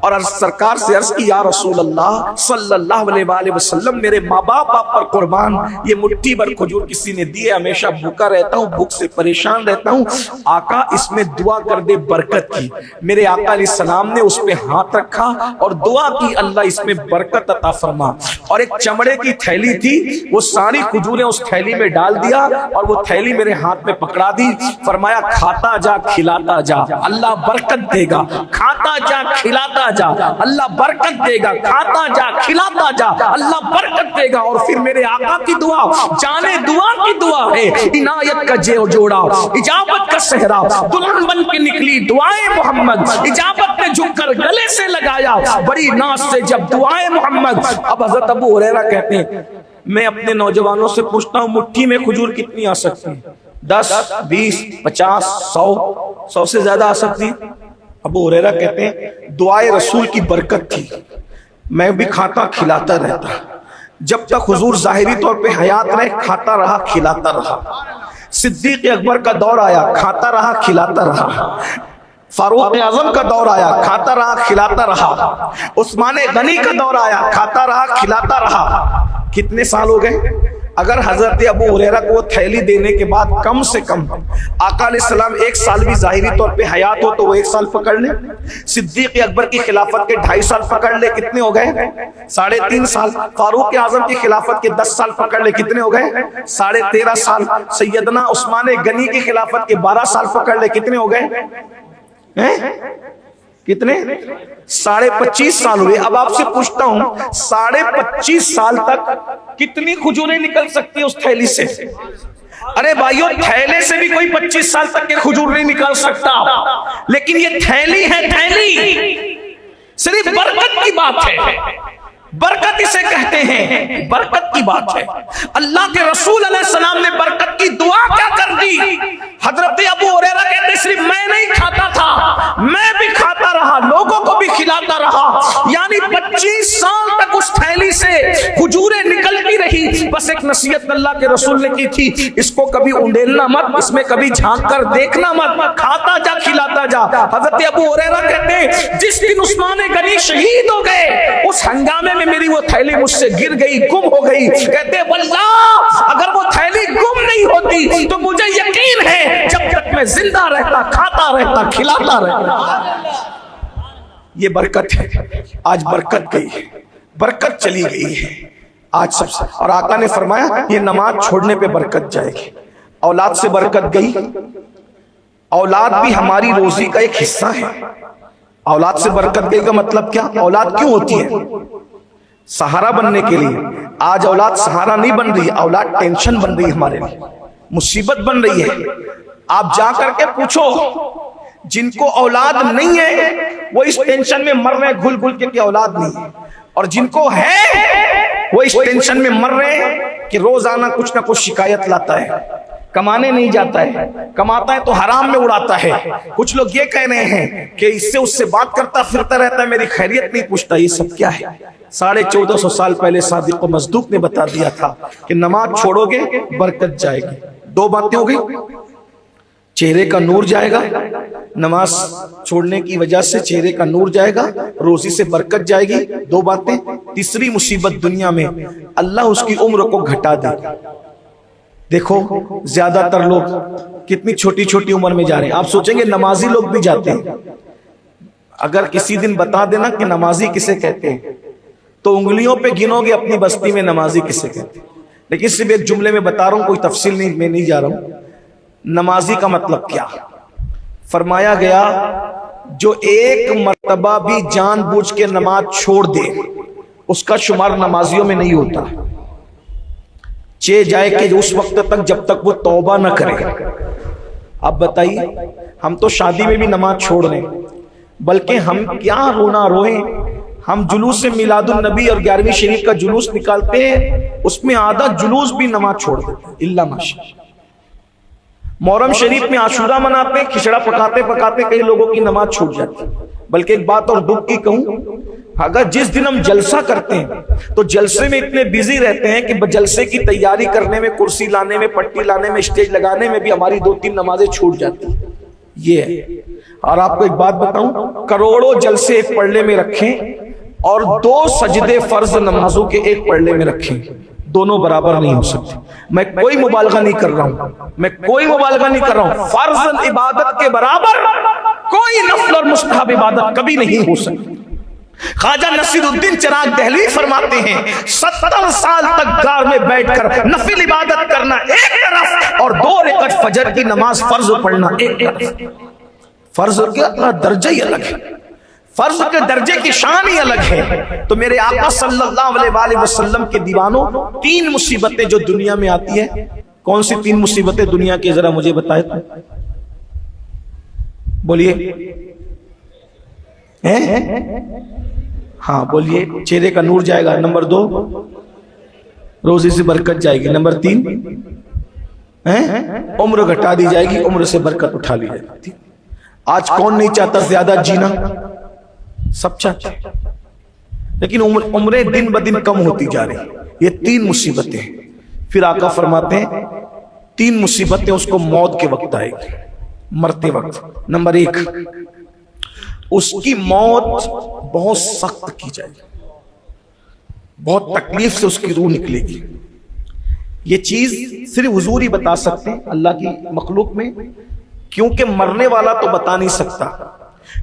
[SPEAKER 1] और सरकार से अर्ज की, या रसूल अल्लाह सल्लल्लाहु अलैहि वसल्लम, मेरे माँ बाप आप पर कुर्बान, ये मुट्ठी भर खजूर किसी ने दिए, हमेशा भूखा रहता हूँ, भूख से परेशान रहता हूँ, आका इसमें दुआ कर दे बरकत की। मेरे आका अलैहिस्सलाम ने उस पे हाथ रखा और दुआ की, अल्लाह इसमें बरकत अता फरमा। और एक चमड़े की थैली थी, वो सारी खजूरें उस थैली में डाल दिया और वो थैली मेरे हाथ में पकड़ा दी। फरमाया, खाता जा खिलाता जा, अल्लाह बरकत देगा। खाता जा खिलाता जा, अल्लाह बरकत देगा। खाता जा खिलाता जा, अल्लाह बरकत देगा। और फिर मेरे आका की दुआ, जाने दुआ की दुआ है, इनायत का जोड़ा, इजाबत का सहरा, दुल्हन बन के निकली दुआए मोहम्मद, इजाबत ने झुककर गले से लगाया बड़ी नाज से जब दुआए मोहम्मद। अब हजरत अबू हुरैरा कहते हैं, मैं अपने नौजवानों से पूछता हूं मुट्ठी में खजूर कितनी आ सकती है? 10, 20, 50, 100 से ज्यादा आ सकती है? अबू हुरैरा कहते हैं, दुआए रसूल की बरकत थी, मैं भी खाता खिलाता रहता। जब तक हुजूर जाहिरी तौर पे हयात रहे, खाता रहा खिलाता रहा। सिद्दीक अकबर का दौर आया, खाता रहा खिलाता रहा। फारूक आजम का दौर आया, खाता रहा खिलाता रहा। उस्मान गनी का दौर आया, खाता रहा खिलाता रहा। कितने साल हो गए? अगर हजरत अबू हुरैरा को थैली देने के बाद कम से कम आका अलैहिस्सलाम 1 साल भी जाहिरी तौर पे हयात हो तो वो 1 साल पकड़ ले, सिद्दीक अकबर की खिलाफत के 2.5 साल पकड़ ले, कितने हो गए? 3.5 साल। फारूक आजम की खिलाफत के 10 साल पकड़ ले, कितने हो गए? 13.5 साल। सैयदना उस्मान गनी की खिलाफत के 12 साल पकड़ ले, कितने हो गए? कितने? 25.5 साल हुए। अब आपसे पूछता हूं 25.5 साल तक कितनी खजूरें निकल सकती है उस थैली से? अरे भाइयों, थैले से भी कोई 25 साल तक के खजूर नहीं निकल सकता, लेकिन ये थैली है, थैली सिर्फ बरकत की बात है। बरकत इसे कहते हैं, बरकत की बात है। अल्लाह के रसूल अलैहिस्सलाम ने बरकत की दुआ क्या कर दी? हजरत अबू हुरैरा कहते सिर्फ मैं नहीं खाता था, मैं भी खाता रहा, लोगों को भी खिलाता रहा। यानी 25 साल तक उस थैली से खजूरें निकलती रही। बस एक नसीहत अल्लाह के रसूल ने की थी, इसको कभी उंडेलना मत, इसमें कभी झांक कर देखना मत, खाता जा, खिलाता जा। हजरत अबू हुरैरा कहते जिस दिन उस्मान गनी शहीद हो गए, उस हंगामे में मेरी वो थैली मुझसे गिर गई, गुम हो गई। कहते वल्लाह, अगर वो थैली गुम नहीं होती तो मुझे यकीन है जब तक मैं जिंदा रहता, खाता रहता, खिलाता रहता। ये बरकत है। आज बरकत गई है, बरकत चली गई है आज सबसे। और आका ने फरमाया ये नमाज छोड़ने पे बरकत जाएगी। औलाद से बरकत गई। औलाद भी हमारी रोजी का एक हिस्सा है। औलाद से बरकत गई का मतलब क्या? औलाद क्यों होती है? सहारा बनने के लिए। आज औलाद सहारा नहीं बन रही, औलाद टेंशन बन रही है, हमारे लिए मुसीबत बन रही है। आप जा करके पूछो जिनको औलाद नहीं है वो इस टेंशन में मर रहे हैं घुल घुल के कि औलाद नहीं है, और जिनको है वो इस टेंशन में मर रहे हैं कि रोजाना कुछ ना कुछ शिकायत लाता है, कमाने नहीं जाता है, कमाता है तो हराम में उड़ाता है। कुछ लोग ये कह रहे हैं कि इससे उससे बात करता फिरता रहता है, मेरी खैरियत नहीं पूछता। ये सब क्या है? 1450 साल पहले सादिक व मस्दूक ने बता दिया था कि नमाज छोड़ोगे बरकत जाएगी। 2 बातें हो गई, चेहरे का नूर जाएगा, नमाज छोड़ने की वजह से चेहरे का नूर जाएगा, रोजी से बरकत जाएगी। 2 बातें। तीसरी मुसीबत दुनिया में, अल्लाह उसकी उम्र को घटा देगा। देखो ज्यादातर लोग कितनी छोटी छोटी उम्र में जा रहे हैं। आप सोचेंगे नमाजी लोग भी जाते हैं। अगर किसी दिन बता देना कि नमाजी किसे कहते हैं तो उंगलियों पे गिनोगे अपनी बस्ती में नमाजी किसे कहते हैं। लेकिन सिर्फ एक जुमले में बता रहा हूं, कोई तफसील नहीं, मैं नहीं जा रहा हूं। नमाजी का मतलब क्या? फरमाया गया जो एक मर्तबा भी जानबूझ के नमाज छोड़ दे उसका शुमार नमाजियों में नहीं होता। चे जाए कि उस वक्त तक जब तक वो तौबा न करे। अब बताइए, हम तो शादी में भी नमाज छोड़ रहे हैं, बल्कि हम क्या रोना रोए, हम जुलूस से मिलादुन नबी और 11वीं शरीफ का जुलूस निकालते हैं, उसमें आधा जुलूस भी नमाज छोड़ देते हैं इल्ला माशा। मुहर्रम शरीफ में आशूरा मनाते हैं, खिचड़ा पकाते पकाते कई लोगों की नमाज छूट जाती है। बल्कि एक बात और दुख की कहूं, अगर जिस दिन हम जलसा करते हैं तो जलसे में इतने बिजी रहते हैं कि जलसे की तैयारी करने में, कुर्सी लाने में, पट्टी लाने में, स्टेज लगाने में भी हमारी 2-3 नमाजें छूट जाती है। ये है। और आपको एक बात बताऊं, करोड़ों जलसे एक पड़ले में रखें और 2 सजदे फर्ज नमाजों के एक पड़ले में रखें, दोनों बराबर नहीं हो सकते। मैं कोई मुबालगा नहीं कर रहा हूं, मैं कोई मुबालगा नहीं कर रहा हूं। फर्ज इबादत के बराबर कोई नफल और मुस्तहब इबादत कभी नहीं हो सकती। ख्वाजा नसीरुद्दीन चिराग दहलवी फरमाते हैं 70 साल तक गार में बैठकर नफिल इबादत करना एक तरफ और 2 रकात फजर की नमाज फर्ज पढ़ना एक तरफ। फर्ज का दर्जा ही अलग है, फर्ज के दर्जे की शान ही अलग है। तो मेरे आका सल्लल्लाहु अलैहि वसल्लम के दीवानों, 3 मुसीबतें जो दुनिया में आती है, कौन सी 3 मुसीबतें दुनिया की, जरा मुझे बताए तो बोलिए। हाँ बोलिए। चेहरे का नूर जाएगा। नंबर 2, रोजी से बरकत जाएगी। नंबर 3, उम्र घटा दी जाएगी, उम्र से बरकत उठा ली जाएगी। आज कौन नहीं चाहता ज्यादा जीना? सब चाहते हैं, लेकिन उम्रें दिन ब दिन कम होती जा रही। ये 3 मुसीबतें। फिर आका फरमाते हैं 3 मुसीबतें उसको मौत के वक्त आएगी, मरते वक्त। नंबर 1, उसकी मौत बहुत सख्त की जाएगी, बहुत तकलीफ से उसकी रूह निकलेगी। ये चीज सिर्फ हुजूर ही बता सकते हैं अल्लाह की मखलूक में, क्योंकि मरने वाला तो बता नहीं सकता,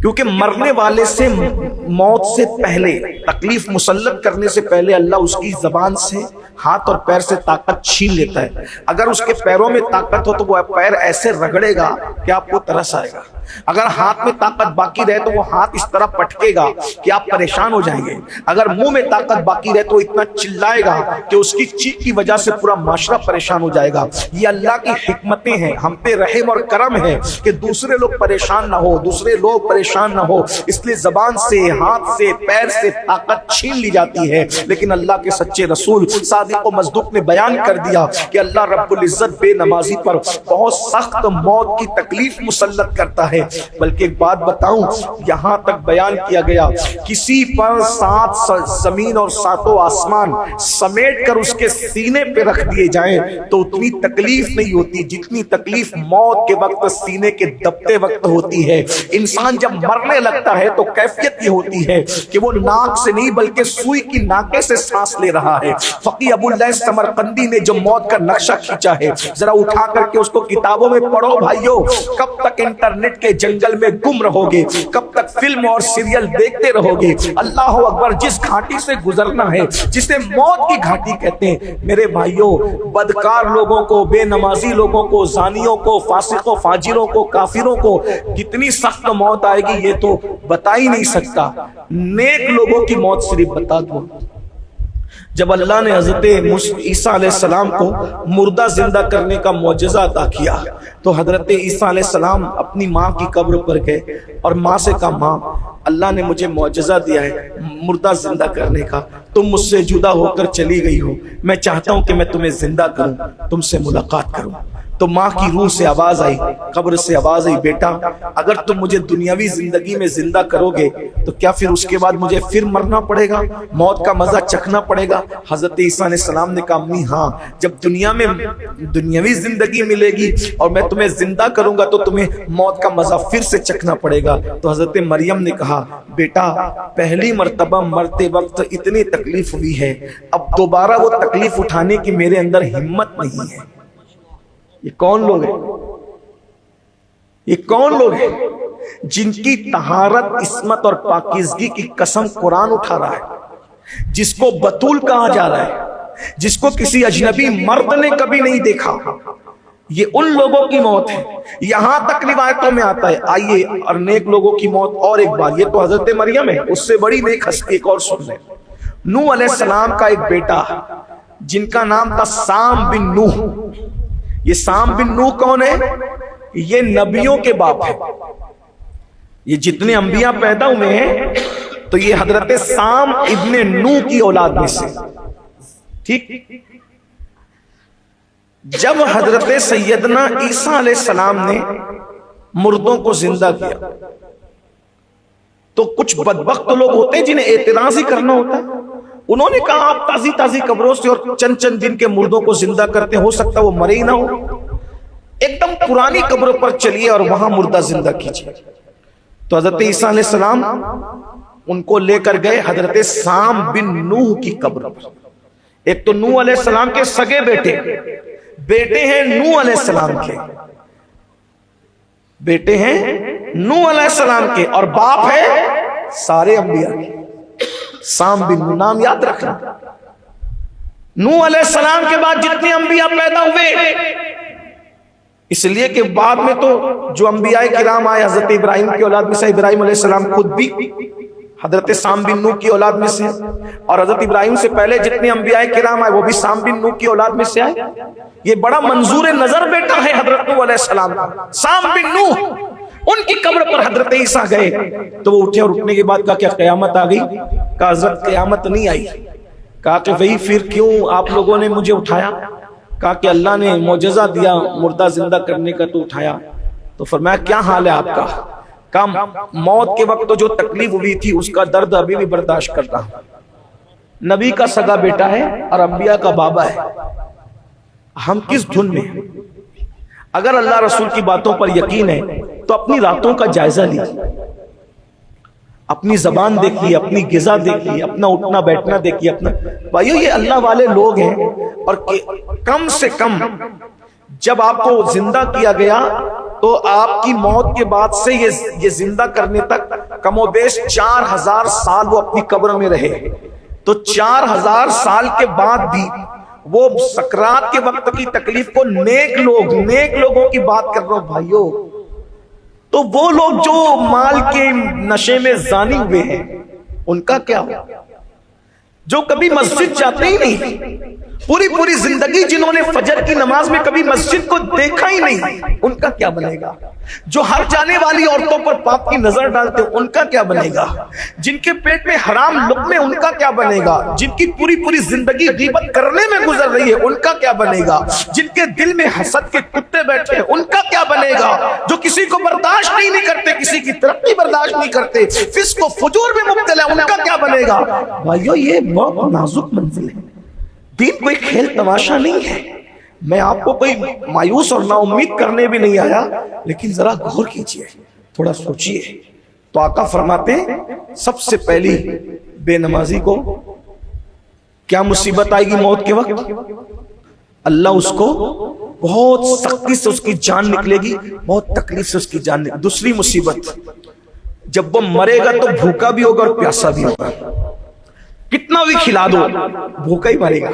[SPEAKER 1] क्योंकि मरने वाले से मौत से पहले, तकलीफ मुसल्लत करने से पहले अल्लाह उसकी जबान से, हाथ और पैर से ताकत छीन लेता है। अगर उसके पैरों में ताकत हो तो वो पैर ऐसे रगड़ेगा कि आपको तरस आएगा। अगर हाथ में ताकत बाकी रहे तो वो हाथ इस तरह पटकेगा कि आप परेशान हो जाएंगे। अगर मुंह में ताकत बाकी रहे तो इतना चिल्लाएगा कि उसकी चीख की वजह से पूरा माशरा परेशान हो जाएगा। ये अल्लाह की हिकमतें हैं, हम पे रहम और करम है कि दूसरे लोग परेशान ना हो, दूसरे लोग परेशान ना हो, इसलिए जबान से, हाथ से, पैर से ताकत छीन ली जाती है। लेकिन अल्लाह के सच्चे रसूल सादिक और मज़दूक ने बयान कर दिया कि अल्लाह रब्बुल इज्जत बेनमाजी पर बहुत सख्त मौत की तकलीफ मुसल्लत करता है। बल्कि एक बात बताऊं, यहां तक बयान किया गया, किसी पर 7 जमीन और 7 आसमान समेट कर उसके सीने पे रख दिए जाएं तो उतनी तकलीफ नहीं होती जितनी तकलीफ मौत के वक्त सीने के दबते वक्त होती है। इंसान जब मरने लगता है तो कैफियत ये होती है कि वो नाक से नहीं बल्कि सुई की नाके से सांस ले रहा है। फकी अबुल लैस समरकंदी ने जो मौत का नक्शा खींचा है, जरा उठा करके उसको किताबों में पढ़ो भाइयों। कब तक इंटरनेट के जंगल में गुम रहोगे, कब तक फिल्म और सीरियल देखते रहोगे। अल्लाह अकबर, जिस घाटी से गुजरना है, जिसे मौत की घाटी कहते हैं, मेरे भाइयों, बदकार लोगों को, बेनमाजी लोगों को, जानियों को, फासिकों, फाजिरों को, काफिरों को कितनी सख्त मौत आएगी ये तो बता ही नहीं सकता। नेक लोगों की मौत सिर्फ बता दो। जब अल्लाह ने हजरत ईसा अलैहिस्सलाम को मुर्दा जिंदा करने का मौजज़ा अता किया तो हजरत ईसा अलैहिस्सलाम अपनी माँ की कब्र पर गए और माँ से कहा, माँ अल्लाह ने मुझे मौजज़ा दिया है मुर्दा जिंदा करने का, तुम मुझसे जुदा होकर चली गई हो, मैं चाहता हूं कि मैं तुम्हें जिंदा करूं, तुमसे मुलाकात करूं। तो माँ की रूह से आवाज आई, कब्र से आवाज आई, बेटा अगर तुम मुझे दुनियावी जिंदगी में जिंदा करोगे तो क्या फिर उसके बाद मुझे फिर मरना पड़ेगा, मौत का मजा चखना पड़ेगा? हजरत ईसा अलैहिस्सलाम ने कहा, अम्मी हाँ, जब दुनिया में दुनियावी जिंदगी मिलेगी और मैं तुम्हें जिंदा करूंगा तो तुम्हें मौत का मजा फिर से चखना पड़ेगा। तो हजरत मरियम ने कहा, बेटा पहली मर्तबा मरते वक्त इतनी तकलीफ हुई है, अब दोबारा वो तकलीफ उठाने की मेरे अंदर हिम्मत नहीं है। ये कौन लोग हैं? ये कौन लोग हैं जिनकी तहारत, इस्मत और पाकीज़गी की कसम कुरान उठा रहा है, जिसको बतूल कहा जा रहा है, जिसको किसी अजनबी मर्द ने कभी नहीं देखा? ये उन लोगों की मौत है। यहां तक रिवायतों में आता है। आइए और नेक लोगों की मौत और एक बार, ये तो हजरत मरियम है, उससे बड़ी नेक हस्ती एक और सुन ले। नूह अलैहिस्सलाम का एक बेटा जिनका नाम था साम बिन नूह। ये साम बिन नूह कौन है? ये नबियों के बाप है। ये जितने अंबिया पैदा हुए हैं तो ये हजरत साम इब्ने नूह की औलाद में से। ठीक, जब हजरत सैयदना ईसा अलैहिस्सलाम ने मुर्दों को जिंदा किया तो कुछ बदबख्त लोग होते हैं जिन्हें एतराज ही करना होता है। उन्होंने कहा, आप ताजी ताजी कब्रों से और चंद चंद दिन के मुर्दों को जिंदा करते, हो सकता है वो मरे ही ना हो, एकदम पुरानी कब्रों पर चलिए और वहां मुर्दा जिंदा कीजिए। तो हजरत ईसा अलैहिस्सलाम उनको लेकर गए हजरत साम बिन नूह की कब्र पर। एक तो नूह अलैहिस्सलाम के सगे बेटे हैं नूह अलैहिस्सलाम के, बेटे हैं नूह अलैहिस्सलाम के, और बाप है सारे अंबिया के। साम बिन नूह, नाम याद रखना। नूह अलैहिस्सलाम के बाद जितने अंबिया पैदा हुए, इसलिए कि बाद में तो जो अंबिया किराम आए हजरत इब्राहिम की औलाद में से, इब्राहिम अलैहिस्सलाम खुद भी हजरत साम बिन नूह की औलाद में से, और हजरत इब्राहिम से पहले जितने अंबिया किराम आए वो भी साम बिन नूह की औलाद में से आए। ये बड़ा मंजूर नजर बेटा है हजरत नूह अलैहिस्सलाम का, साम बिन नूह। उनकी कब्र पर हजरत ईसा गए तो वो उठे और उठने के बाद कहा, क्या कयामत आ गई? कहा, हजरत कयामत नहीं आई। कहा कि वही फिर क्यों आप लोगों ने मुझे उठाया? कहा कि अल्लाह ने मौजज़ा दिया मुर्दा जिंदा करने का तो उठाया। तो फरमाया, क्या हाल है आपका? कहा, मौत के वक्त तो जो तकलीफ हुई थी उसका दर्द अभी भी बर्दाश्त कर रहा हूं। नबी का सगा बेटा है और अंबिया का बाबा है, हम किस धुन में? अगर अल्लाह रसूल की बातों पर यकीन है तो अपनी रातों का जायजा लीजिए, अपनी जबान देखिए, अपनी गिजा देखिए, अपना उठना बैठना देखिए, अपना। भाइयों ये अल्लाह वाले लोग हैं। और कम से कम जब आपको जिंदा किया गया तो आपकी मौत के बाद से ये जिंदा करने तक कमोबेश 4000 साल वो अपनी कब्र में रहे। तो 4000 साल के बाद भी वो सकरात के वक्त की तकलीफ को नेक लोगों की बात कर रहा हूं भाइयों। तो वो लोग जो माल के नशे में जानी हुए हैं उनका क्या हो? जो कभी मस्जिद जाते ही नहीं, पूरी जिंदगी जिन्होंने फजर की नमाज में कभी मस्जिद को देखा ही नहीं, उनका क्या बनेगा? जो हर जाने वाली औरतों पर पाप की नजर डालते उनका क्या बनेगा? जिनके पेट में हराम लुक़्मे उनका क्या बनेगा? जिनकी पूरी जिंदगी गीबत करने में गुजर रही है उनका क्या बनेगा? जिनके दिल में हसद के कुत्ते बैठे हैं उनका क्या बनेगा? जो किसी को बर्दाश्त नहीं करते, किसी की तरक्की बर्दाश्त नहीं करते, फिस्क व फुजूर में मुब्तला है, उनका क्या बनेगा? भाइयों ये बहुत नाजुक मंजिल है। दीन कोई खेल तमाशा नहीं है। मैं आपको कोई मायूस और नाउम्मीद करने भी नहीं आया, लेकिन जरा गौर कीजिए, थोड़ा सोचिए। तो आका फरमाते हैं सबसे पहली बेनमाजी को क्या मुसीबत आएगी मौत के वक्त? अल्लाह उसको बहुत सख्ती से उसकी जान निकलेगी, बहुत तकलीफ से उसकी जान निकलेगी। दूसरी मुसीबत, जब वो मरेगा तो भूखा भी होगा और प्यासा भी होगा। कितना भी खिला दो भूखा ही मरेगा,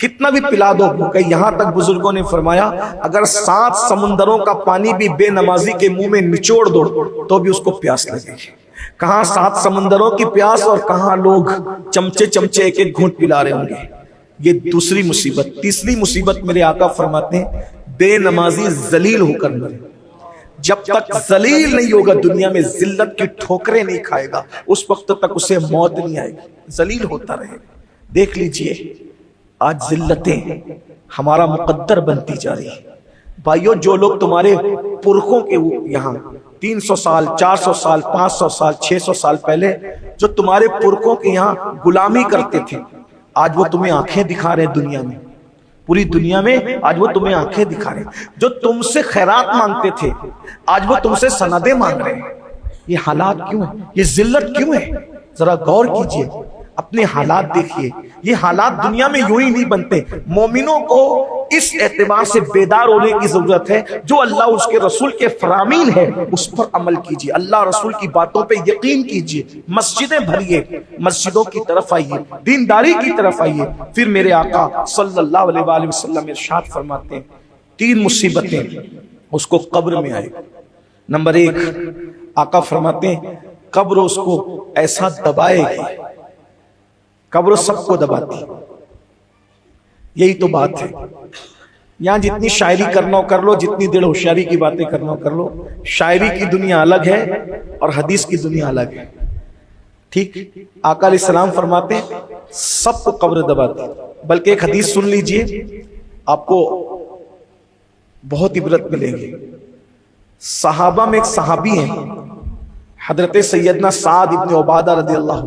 [SPEAKER 1] कितना भी पिला दो भूखा। यहां तक बुजुर्गों ने फरमाया अगर 7 समुंदरों का पानी भी बेनमाजी के मुंह में निचोड़ दो तो भी उसको प्यास लगेगी। कहां 7 समुंदरों की प्यास और कहां लोग चमचे एक एक घूंट पिला रहे होंगे। ये दूसरी मुसीबत। तीसरी मुसीबत मेरे आका फरमाते हैं बेनमाजी जलील होकर मरे। जब तक जलील नहीं होगा, दुनिया में जिल्लत की ठोकरें नहीं खाएगा, उस वक्त तक उसे मौत नहीं आएगी, जलील होता रहेगा। देख लीजिए आज जिल्लतें हमारा मुकद्दर बनती जा रही है। भाइयों जो लोग तुम्हारे पुरखों के यहाँ 300 साल 400 साल 500 साल 600 साल पहले जो तुम्हारे पुरखों के यहाँ गुलामी करते थे, आज वो तुम्हें आंखें दिखा रहे हैं दुनिया में, पूरी दुनिया में आज वो तुम्हें आंखें दिखा रहे हैं। जो तुमसे खैरात मांगते थे आज वो तुमसे सनदे मांग रहे हैं। ये हालात क्यों है? ये जिल्लत क्यों है? जरा गौर कीजिए, अपने हालात देखिए। ये हालात दुनिया में यूं ही नहीं बनते। मोमिनों को इस एतबार से बेदार होने की जरूरत है, जो अल्लाह उसके रसूल के फरामीन है उस पर अमल कीजिए, अल्लाह रसूल की बातों पे यकीन कीजिए, मस्जिदें भरिए, मस्जिदों की तरफ आइए, दीनदारी की तरफ आइए। फिर मेरे आका सल्लल्लाहु अलैहि वसल्लम इरशाद फरमाते हैं 3 मुसीबतें उसको कब्र में आएगी। नंबर 1 आका फरमाते हैं कब्र उसको ऐसा दबाएगी, कब्र सबको दबाती। यही तो बात है। यहां जितनी शायरी करना हो कर लो, जितनी देर होशियारी की बातें करना हो कर लो, शायरी की दुनिया अलग है और हदीस की दुनिया अलग है। ठीक आका अलैहिस्सलाम फरमाते हैं सबको कब्र दबाती। बल्कि एक हदीस सुन लीजिए, आपको बहुत इबरत मिलेगी। सहाबा में एक सहाबी हैं हजरत सैयदना साद इब्न उबादा रदियल्लाहु,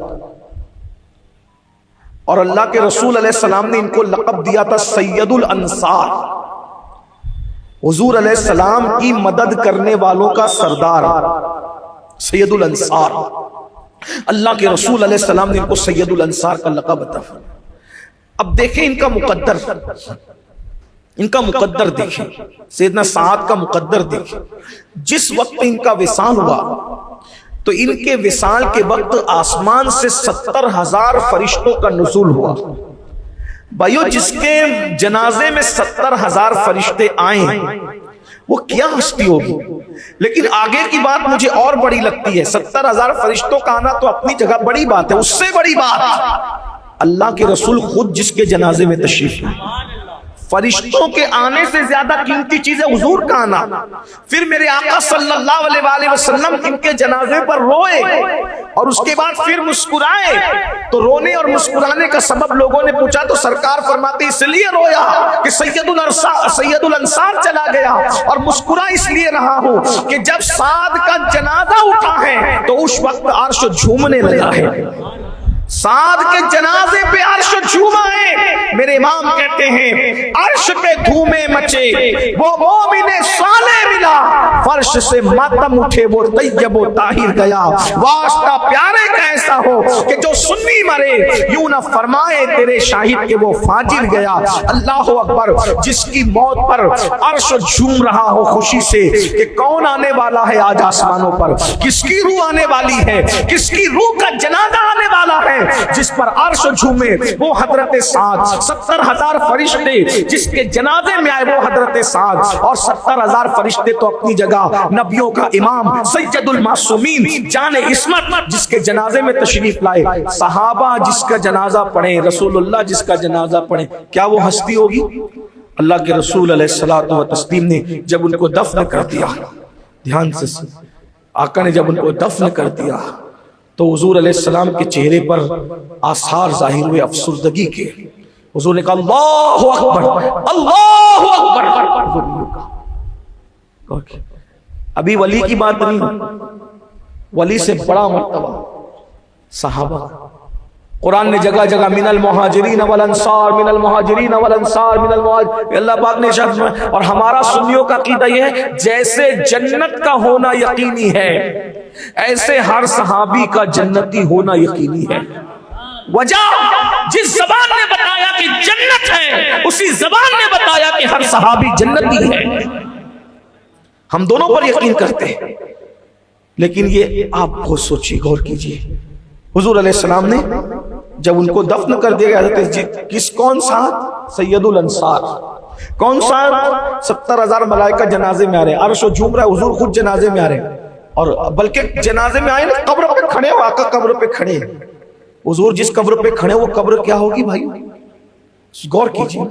[SPEAKER 1] और अल्लाह के रसूल अलैहिस्सलाम ने इनको लक़ब दिया था सैयदुल अंसार, हुजूर अलैहिस्सलाम की मदद करने वालों का सरदार, सैयदुल अंसार। अल्लाह के रसूल अलैहिस्सलाम ने इनको सैयदुल अंसार का लक़ब अता फरमाया। अब देखें इनका मुकद्दर देखें, सैयदना साद का मुकद्दर देखें। जिस वक्त इनका विसाल हुआ तो इनके विसाल के वक्त आसमान से 70,000 फरिश्तों का नुज़ूल हुआ। भाइयों जिसके जनाजे में 70,000 फरिश्ते आए वो क्या हस्ती होगी। लेकिन आगे की बात मुझे और बड़ी लगती है। 70,000 फरिश्तों का आना तो अपनी जगह बड़ी बात है, उससे बड़ी बात अल्लाह के रसूल खुद जिसके जनाजे में तशरीफ लाए। फरिश्तों के आने से ज्यादा कीमती चीज है हुजूर का आना। फिर मेरे आका सल्लल्लाहु अलैहि वसल्लम इनके जनाजे पर रोए और उसके बाद फिर मुस्कुराए। तो रोने और मुस्कुराने का सबब लोगों ने पूछा तो सरकार फरमाते इसलिए रोया कि सैयदुल अंसार चला गया, और मुस्कुरा इसलिए रहा हूं कि जब साद का जनाजा उठा है तो उस वक्त अर्श झूमने लगा है। साद के जनाजे पे अर्श झूमा है। मेरे इमाम कहते हैं अर्श पे धूमे मचे, वो मोमिने साले मिला, फर्श से मातम उठे वो तैयब व ताहिर गया। वास्ता प्यारे का ऐसा हो कि जो सुन्नी मरे यूं न फरमाए तेरे शाहिद के वो फाजिर गया। अल्लाह अकबर। जिसकी मौत पर अर्श झूम रहा हो खुशी से कि कौन आने वाला है आज आसमानों पर, किसकी रूह आने वाली है, किसकी रूह का जनाजा आने वाला है, जिस पर अर्श झूमे वो हजरत साद। 70,000 फरिश्ते जिसके जनाजे में आए वो हजरत साद, और 70,000 फरिश्ते तो अपनी जगह, नबियों का इमाम सैयदुल मासूमीन जाने इस्मत जिसके जनाजे में तशरीफ लाए, सहाबा जिसका जनाजा पढ़े, रसूलुल्लाह जिसका जनाजा पढ़े, क्या वो हस्ती होगी? अल्लाह के रसूल अलैहिस्सलातु व तस्लीम ने जब उनको दफन कर दिया, ध्यान से आका ने जब उनको दफन कर दिया तो हुजूर अलैहिस्सलाम के चेहरे पर आसार जाहिर हुए अफसुर्दगी के। हुजूर ने कहा अल्लाहु अकबर, अल्लाहु अकबर। अभी वली की बात नहीं, वली से बड़ा मर्तबा सहाबा। कुरान ने जगह जगह मिनल मुहाजिरीन वल अंसार, मिनल मुहाजिरीन वल अंसार, मिनल मुहाजिरीन, अल्लाह पाक ने इरशाद फरमाया। और हमारा सुन्नियों का अकीदा यह है जैसे जन्नत का होना यकीनी है ऐसे हर सहाबी का जन्नती होना यकीनी है। वजह जिस जबान ने बताया कि जन्नत है उसी जबान ने बताया कि हर सहाबी जन्नती है। हम दोनों पर यकीन करते हैं, लेकिन ये आप बहुत सोचिए, गौर कीजिए। हुजूर अलैहिस्सलाम ने जब उनको दफन कर दिया गया, कौन सा सैयदुल अंसार, कौन सा 70,000 मलाइका जनाजे में आ रहे, अर्श झूम रहा है, हुजूर खुद जनाजे में आ रहे, और बल्कि जनाजे में आए ना कब्र पे खड़े हो, आका कब्र पे खड़े हैं। हुजूर जिस कब्र पे खड़े वो कब्र क्या होगी भाई? गौर कीजिए।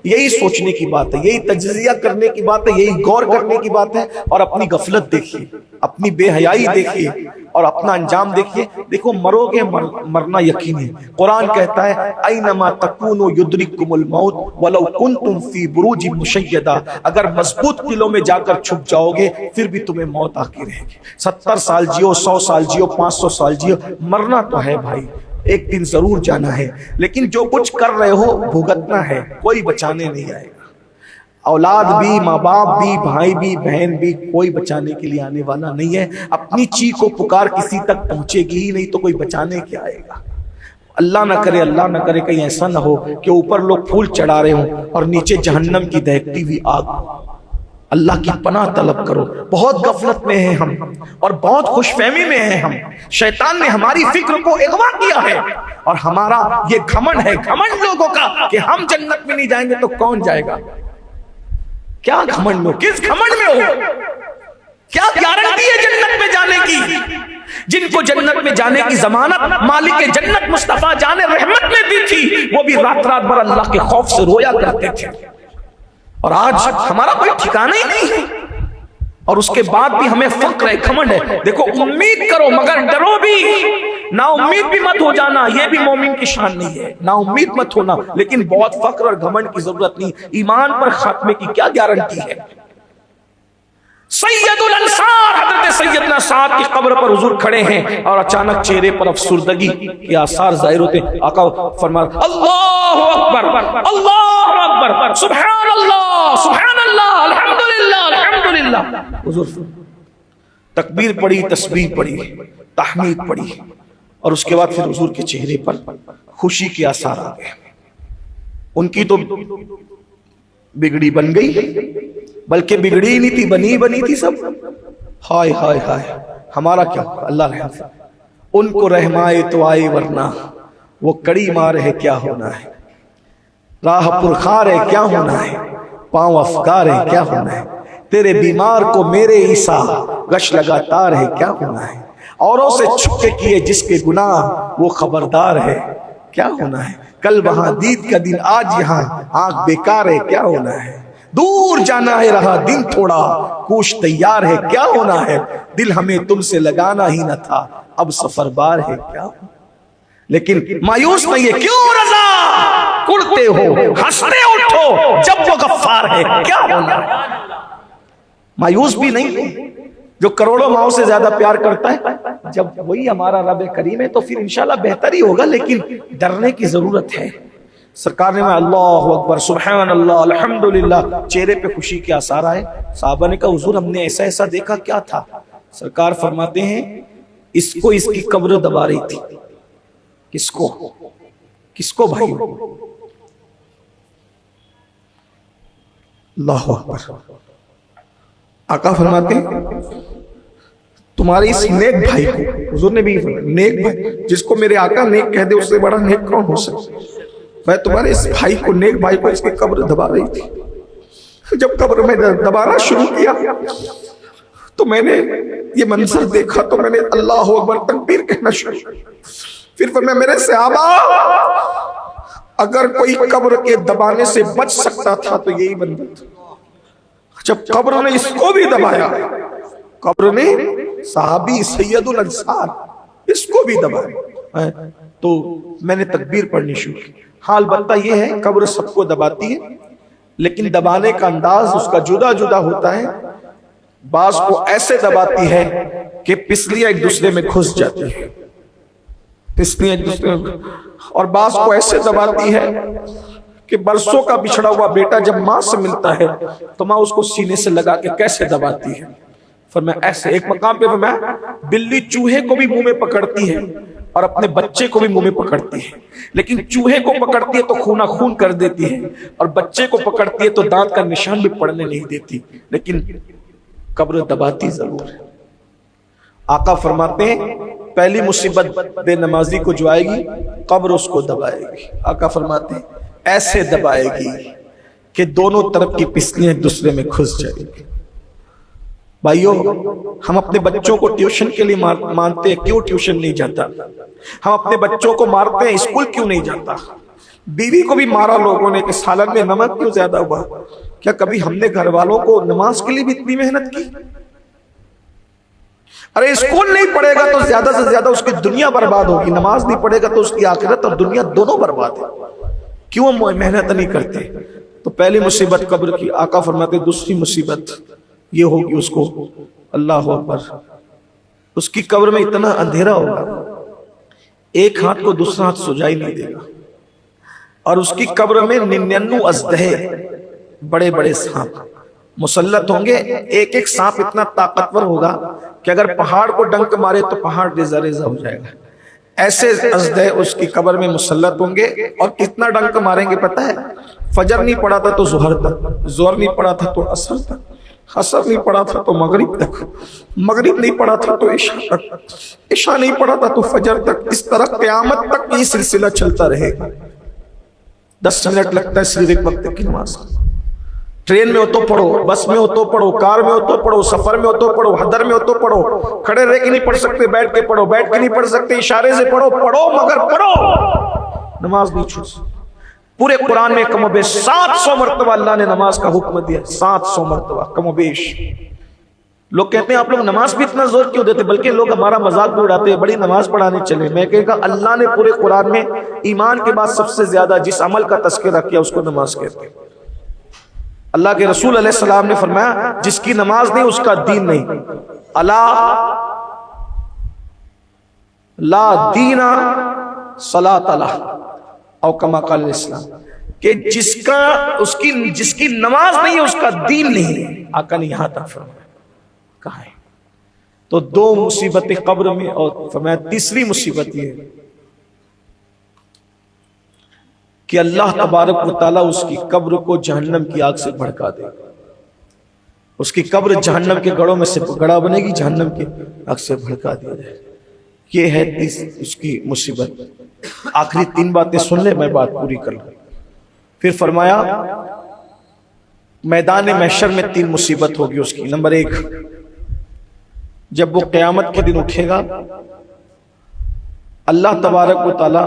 [SPEAKER 1] यही सोचने की बात है, यही तज्जिया करने की बात है, यही गौर करने की बात है। और अपनी गफलत देखिए, अपनी बेहयाई देखिए और अपना अंजाम देखिए। देखो मरोगे, मरना यकीन है। कुरान कहता है ऐनमा तकूनु युद्रिकुमुल मौत वलौ कुंतुम फी बुरूजिन मुशय्यदा। अगर मजबूत किलों में जाकर छुप जाओगे फिर भी तुम्हें मौत आती रहेगी। 70 साल जियो, 100 साल जियो, 500 साल जियो, मरना तो है भाई, एक दिन जरूर जाना है। लेकिन जो कुछ कर रहे हो भुगतना है, कोई बचाने नहीं आएगा। औलाद भी, माँ बाप भी, भाई भी, बहन भी, कोई बचाने के लिए आने वाला नहीं है। अपनी चीख को पुकार किसी तक पहुंचेगी ही नहीं तो कोई बचाने क्या आएगा? अल्लाह ना करे, अल्लाह ना करे कहीं ऐसा ना हो कि ऊपर लोग फूल चढ़ा रहे हो और नीचे जहन्नम की दहकती हुई आग। अल्लाह की पनाह तलब करो। बहुत गफलत में हैं हम और बहुत खुशफहमी में हैं हम। शैतान ने हमारी फिक्र को अगवा किया है और हमारा ये घमंड है, घमंड लोगों का कि हम जन्नत में नहीं जाएंगे तो कौन जाएगा। क्या घमंड में हो? किस घमंड में हो? क्या गारंटी है जन्नत में जाने की? जिनको जन्नत में जाने की जमानत मालिक जन्नत मुस्तफा जाने रहमत ने दी थी, वो भी रात रात भर अल्लाह के खौफ से रोया करते थे। और आज हमारा कोई ठिकाना ही नहीं है और उसके बाद भी हमें फक्र है, घमंड है। देखो उम्मीद करो मगर डरो भी, ना उम्मीद भी मत हो जाना, ये भी मोमिन की शान नहीं है। ना उम्मीद मत होना, लेकिन बहुत फक्र और घमंड की जरूरत नहीं। ईमान पर खात्मे की क्या गारंटी है? सैयदुल अंसार हजरत सैयदना साद की कब्र पर हुजूर खड़े हैं और अचानक चेहरे पर अफसुर्दगी के आसार जाहिर होते। आका फरमा अल्लाहु अकबर, अल्लाहु अकबर, सुभान अल्लाह, सुभान अल्लाह, अल्हम्दुलिल्लाह, अल्हम्दुलिल्लाह। हुजूर तकबीर पढ़ी, तस्बीह पढ़ी, तहमीद पढ़ी और उसके बाद फिर हुजूर के चेहरे पर खुशी के आसार आ गए। उनकी तो बिगड़ी बन गई, बल्कि बिगड़ी ही नहीं थी, बनी थी सब। हाय हाय हाय, हमारा क्या? अल्लाह रहम। उनको रहमाए तो आए वरना वो कड़ी मार है क्या होना है, राह पुरखार है क्या होना है, पांव अफकार है क्या होना है, तेरे बीमार को मेरे ईसा गश लगातार है क्या होना है, औरों से छुपके किए जिसके गुनाह वो खबरदार है क्या होना है, कल वहां दीद का दिन आज यहाँ आंख बेकार है क्या होना है, दूर जाना है रहा दिन थोड़ा कूश तैयार है क्या होना है, दिल हमें तुमसे लगाना ही न था अब सफर बार है क्या। लेकिन मायूस नहीं है, क्यों रजा कुड़ते हो, हंसते उठो जब वो गफ्फार है क्या होना है। मायूस भी नहीं है, जो करोड़ों माओ से ज्यादा प्यार करता है जब वही हमारा रब करीम है तो फिर इंशाल्लाह बेहतर ही होगा, लेकिन डरने की जरूरत है। सरकार ने अल्लाह अकबर सुभान अल्लाह अल्हम्दुलिल्लाह, चेहरे पे खुशी के आसार आए। साहबा ने कहा हुजूर हमने ऐसा ऐसा देखा, क्या था? सरकार फरमाते हैं इसको इसकी कब्र दबा रही थी। किसको? किसको भाई? अल्लाह अकबर। आका फरमाते हैं तुम्हारे इस नेक भाई को, हुजूर ने भी नेक भाई, जिसको मेरे आका नेक कह दे उससे बड़ा नेक कौन हो सकता? मैं तुम्हारे इस भाई को, नेक भाई को, इसकी कब्र दबा रही थी। जब कब्र में दबाना शुरू किया तो मैंने ये मंजर देखा तो मैंने अल्लाह अकबर तकबीर कहना शुरू। फिर मैं मेरे सहाबा, अगर कोई कब्र के दबाने से बच सकता था तो यही बंदा था। जब कब्र ने इसको भी दबाया, कब्र ने सहाबी सैयदुल अंसार इसको भी दबाया, तो मैंने तकबीर पढ़नी शुरू की। हाल बत्ता यह है कब्र सबको दबाती है, लेकिन दबाने का अंदाज उसका जुदा जुदा होता है। बाज को ऐसे दबाती है कि पिसलियां एक दूसरे में घुस जाती है, पिसलियां एक दूसरे में, और बाज को ऐसे दबाती है कि बरसों का बिछड़ा हुआ बेटा जब मां से मिलता है तो मां उसको सीने से लगा के कैसे दबाती है। फिर मैं ऐसे एक मकाम पे मैं बिल्ली चूहे को भी मुंह में पकड़ती है और अपने बच्चे को भी मुंह में पकड़ती है, लेकिन चूहे को पकड़ती है तो खूना खून कर देती है और बच्चे को पकड़ती है तो दांत का निशान भी पड़ने नहीं देती, लेकिन कब्र दबाती जरूर है। आका फरमाते हैं पहली मुसीबत बेनमाजी को जो आएगी कब्र उसको दबाएगी। आका फरमाते हैं ऐसे दबाएगी कि दोनों तरफ की पिसलियां एक दूसरे में घुस जाएगी। भाइयों, हम अपने बच्चों को ट्यूशन के लिए मानते हैं, क्यों ट्यूशन नहीं जाता? हम अपने बच्चों को मारते हैं, स्कूल क्यों नहीं जाता? बीवी को भी मारा लोगों ने कि सालन में नमक क्यों ज्यादा हुआ। क्या कभी हमने घर वालों को नमाज के लिए भी इतनी मेहनत की? अरे स्कूल नहीं पढ़ेगा तो ज्यादा से ज्यादा उसकी दुनिया बर्बाद होगी, नमाज नहीं पढ़ेगा तो उसकी आखिरत और दुनिया दोनों बर्बाद है। क्यों हम मेहनत नहीं करते? तो पहली मुसीबत कब्र की। आका फरमाते दूसरी मुसीबत ये होगी उसको, अल्लाह अकबर, उसकी कब्र में इतना अंधेरा होगा एक हाथ को दूसरा हाथ सुझाई नहीं देगा, और उसकी कब्र में 99 अजदहे बड़े बड़े सांप मुसल्लत होंगे। एक एक सांप इतना ताकतवर होगा कि अगर पहाड़ को डंक मारे तो पहाड़ रेजा रेजा हो जाएगा। ऐसे अजदहे उसकी कब्र में मुसल्लत होंगे, और कितना डंक मारेंगे पता है? फजर नहीं पड़ा था तो जोहर तक, जोहर नहीं पड़ा था तो असर तक, असर नहीं पड़ा था तो मगरिब तक, मगरिब नहीं पड़ा था तो इशा तक, इशा नहीं पड़ा था तो फजर तक। इस तरह क़यामत तक ये सिलसिला चलता रहेगा। 10 मिनट लगता है सिर्फ एक वक्त की नमाज। ट्रेन में हो तो पढ़ो, बस में हो तो पढ़ो, कार में हो तो पढ़ो, सफर में हो तो पढ़ो, हदर में हो तो पढ़ो, खड़े रह के नहीं पढ़ सकते बैठ के पढ़ो, बैठ के नहीं पढ़ सकते इशारे से पढ़ो, पढ़ो मगर पढ़ो, नमाज नहीं छूट। पूरे कुरान में कमोबेश 700 मरतबा अल्लाह ने नमाज का हुक्म दिया, 700 मरतबा कमोबेश। लोग कहते हैं आप लोग नमाज भी इतना जोर क्यों देते, बल्कि लोग हमारा मजाक भी उड़ाते हैं, बड़ी नमाज पढ़ाने चले। मैं कहूँगा अल्लाह ने पूरे कुरान में ईमान के बाद सबसे ज्यादा जिस अमल का तस्करा किया उसको नमाज कहते हैं। अल्लाह के रसूल अलैहिस्सलाम ने फरमाया जिसकी नमाज नहीं उसका दीन नहीं। अला ला दीना सलात अला औ कमा क़ाल इस्लाम, कि जिसकी नमाज नहीं है उसका दीन नहीं है। आका ने यहां तक फरमाया। कहा है तो 2 मुसीबतें कब्र में, और फरमाया तीसरी मुसीबत ये कि अल्लाह तबारक व तआला उसकी कब्र को जहन्नम की आग से भड़का देगा। उसकी कब्र जहन्नम के गढ़ों में से गड़ा बनेगी, जहन्नम की आग से भड़का दिया जाएगा। ये है उसकी मुसीबत। आखिरी 3 बातें सुन ले, मैं बात पूरी कर लूं। फिर फरमाया मैदान महशर में 3 मुसीबत होगी उसकी। नंबर 1, जब वो क़यामत के दिन उठेगा अल्लाह तबारक व तआला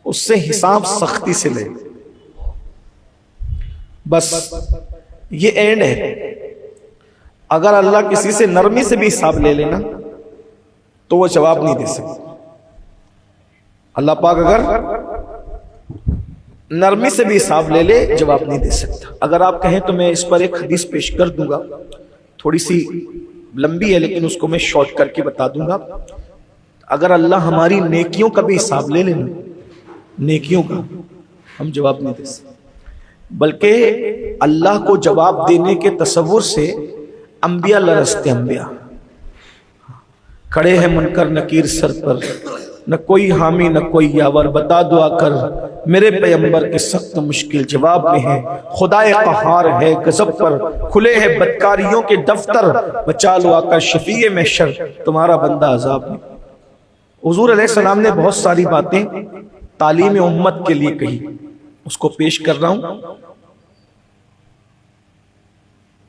[SPEAKER 1] उससे हिसाब सख्ती से ले। बस ये एंड है। अगर अल्लाह किसी से नरमी से भी हिसाब ले लेना तो वो जवाब नहीं दे सकता। अल्लाह पाक अगर नरमी से भी हिसाब ले ले जवाब नहीं दे सकता। अगर आप कहें तो मैं इस पर एक हदीस पेश कर दूंगा, थोड़ी सी लंबी है लेकिन उसको मैं शॉर्ट करके बता दूंगा। अगर अल्लाह हमारी नेकियों का भी हिसाब ले लेना, नेकियों का हम जवाब नहीं दे सकते, बल्कि अल्लाह को जवाब देने के तसव्वुर से अंबिया लरसते, अंबिया खड़े हैं मुनकर नकीर सर पर, न कोई हामी न कोई यावर, बता दुआ कर मेरे पैगंबर के सख्त मुश्किल जवाब में है, खुदाए कहार है गजब पर, खुले हैं बदकारियों के दफ्तर, बचा लो आकर शफीए महशर तुम्हारा बंदा अजाब में। हुजूर अलैहिस्सलाम ने बहुत सारी बातें तालीम उम्मत के लिए कही, उसको पेश कर रहा हूं।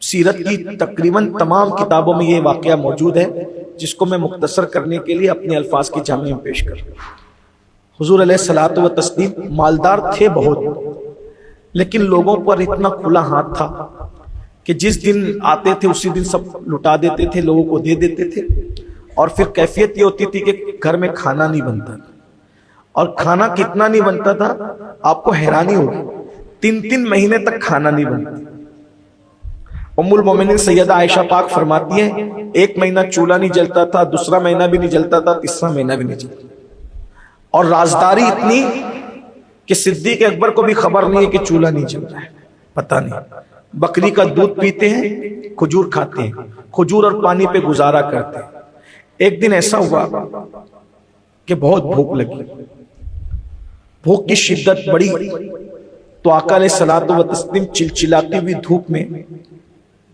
[SPEAKER 1] सीरत की तकरीबन तमाम किताबों में ये वाकया मौजूद है, जिसको मैं मुख्तसर करने के लिए अपने अल्फाज की जामे में पेश कर रहा हूं। हुजूर अलैहिस्सलातु व तस्लीम मालदार थे बहुत, लेकिन लोगों पर इतना खुला हाथ था कि जिस दिन आते थे उसी दिन सब लुटा देते थे, लोगों को दे देते थे। और फिर कैफियत ये होती थी कि घर में खाना नहीं बनता, और खाना कितना नहीं बनता था आपको हैरानी होगी, 3-3 महीने तक खाना नहीं बनता। उम्मुल मोमिनीन सैयदा आयशा पाक फरमाती है, 1 महीना चूल्हा नहीं जलता था, दूसरा महीना भी नहीं जलता था, तीसरा महीना भी नहीं जलता। और राजदारी इतनी कि सिद्दीक अकबर को भी खबर नहीं है कि चूल्हा नहीं जल रहा है, पता नहीं। बकरी का दूध पीते हैं, खजूर खाते हैं, खजूर और पानी पे गुजारा करते हैं। एक दिन ऐसा हुआ कि बहुत भूख लगी, भूख की शिद्दत बढ़ी, तो आका अलैहिस्सलातु व तस्लीम चिलचिलाती हुई धूप में,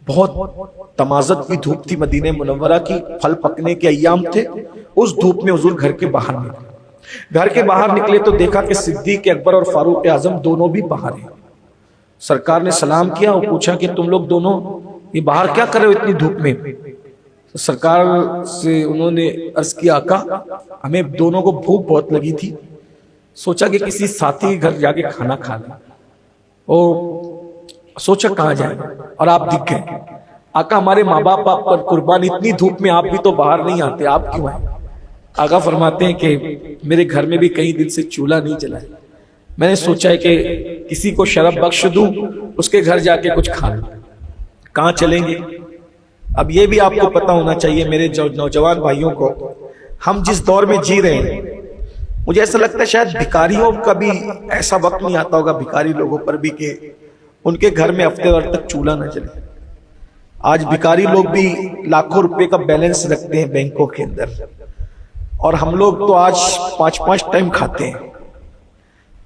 [SPEAKER 1] बहुत तमाज़त की धूप थी, मदीने मुनव्वरा की, फल पकने के अय्याम थे, उस धूप में हुजूर घर के बाहर निकले। घर के बाहर निकले तो देखा कि सिद्दीक अकबर और फारूक आजम दोनों भी बाहर हैं। सरकार ने सलाम किया और पूछा कि तुम लोग दोनों ये बाहर क्या कर रहे हो इतनी धूप में? तो सरकार से उन्होंने अर्ज किया, आका हमें दोनों को भूख बहुत लगी थी, सोचा कि किसी साथी के घर जाके खाना खा लें, और सोचा कहाँ जाए, और आप दिख गए। आका हमारे माँ बाप आप पर कुर्बान, इतनी धूप में आप भी तो बाहर नहीं आते, आप क्यों आए? आका फरमाते हैं कि मेरे घर में भी कई दिन से चूल्हा नहीं जला है, मैंने सोचा है कि किसी को शरब बख्श दूं, उसके घर जाके कुछ खा लूं। कहाँ चलेंगे? अब ये भी आपको पता होना चाहिए मेरे नौजवान भाइयों को, हम जिस दौर में जी रहे हैं, मुझे ऐसा लगता है शायद भिखारियों का भी ऐसा वक्त नहीं आता होगा, भिखारी लोगों पर भी, कि उनके घर में हफ्ते भर तक चूल्हा न जले। आज भिखारी लोग भी लाखों रुपए का बैलेंस रखते हैं बैंकों के अंदर, और हम लोग तो आज 5-5 टाइम खाते हैं।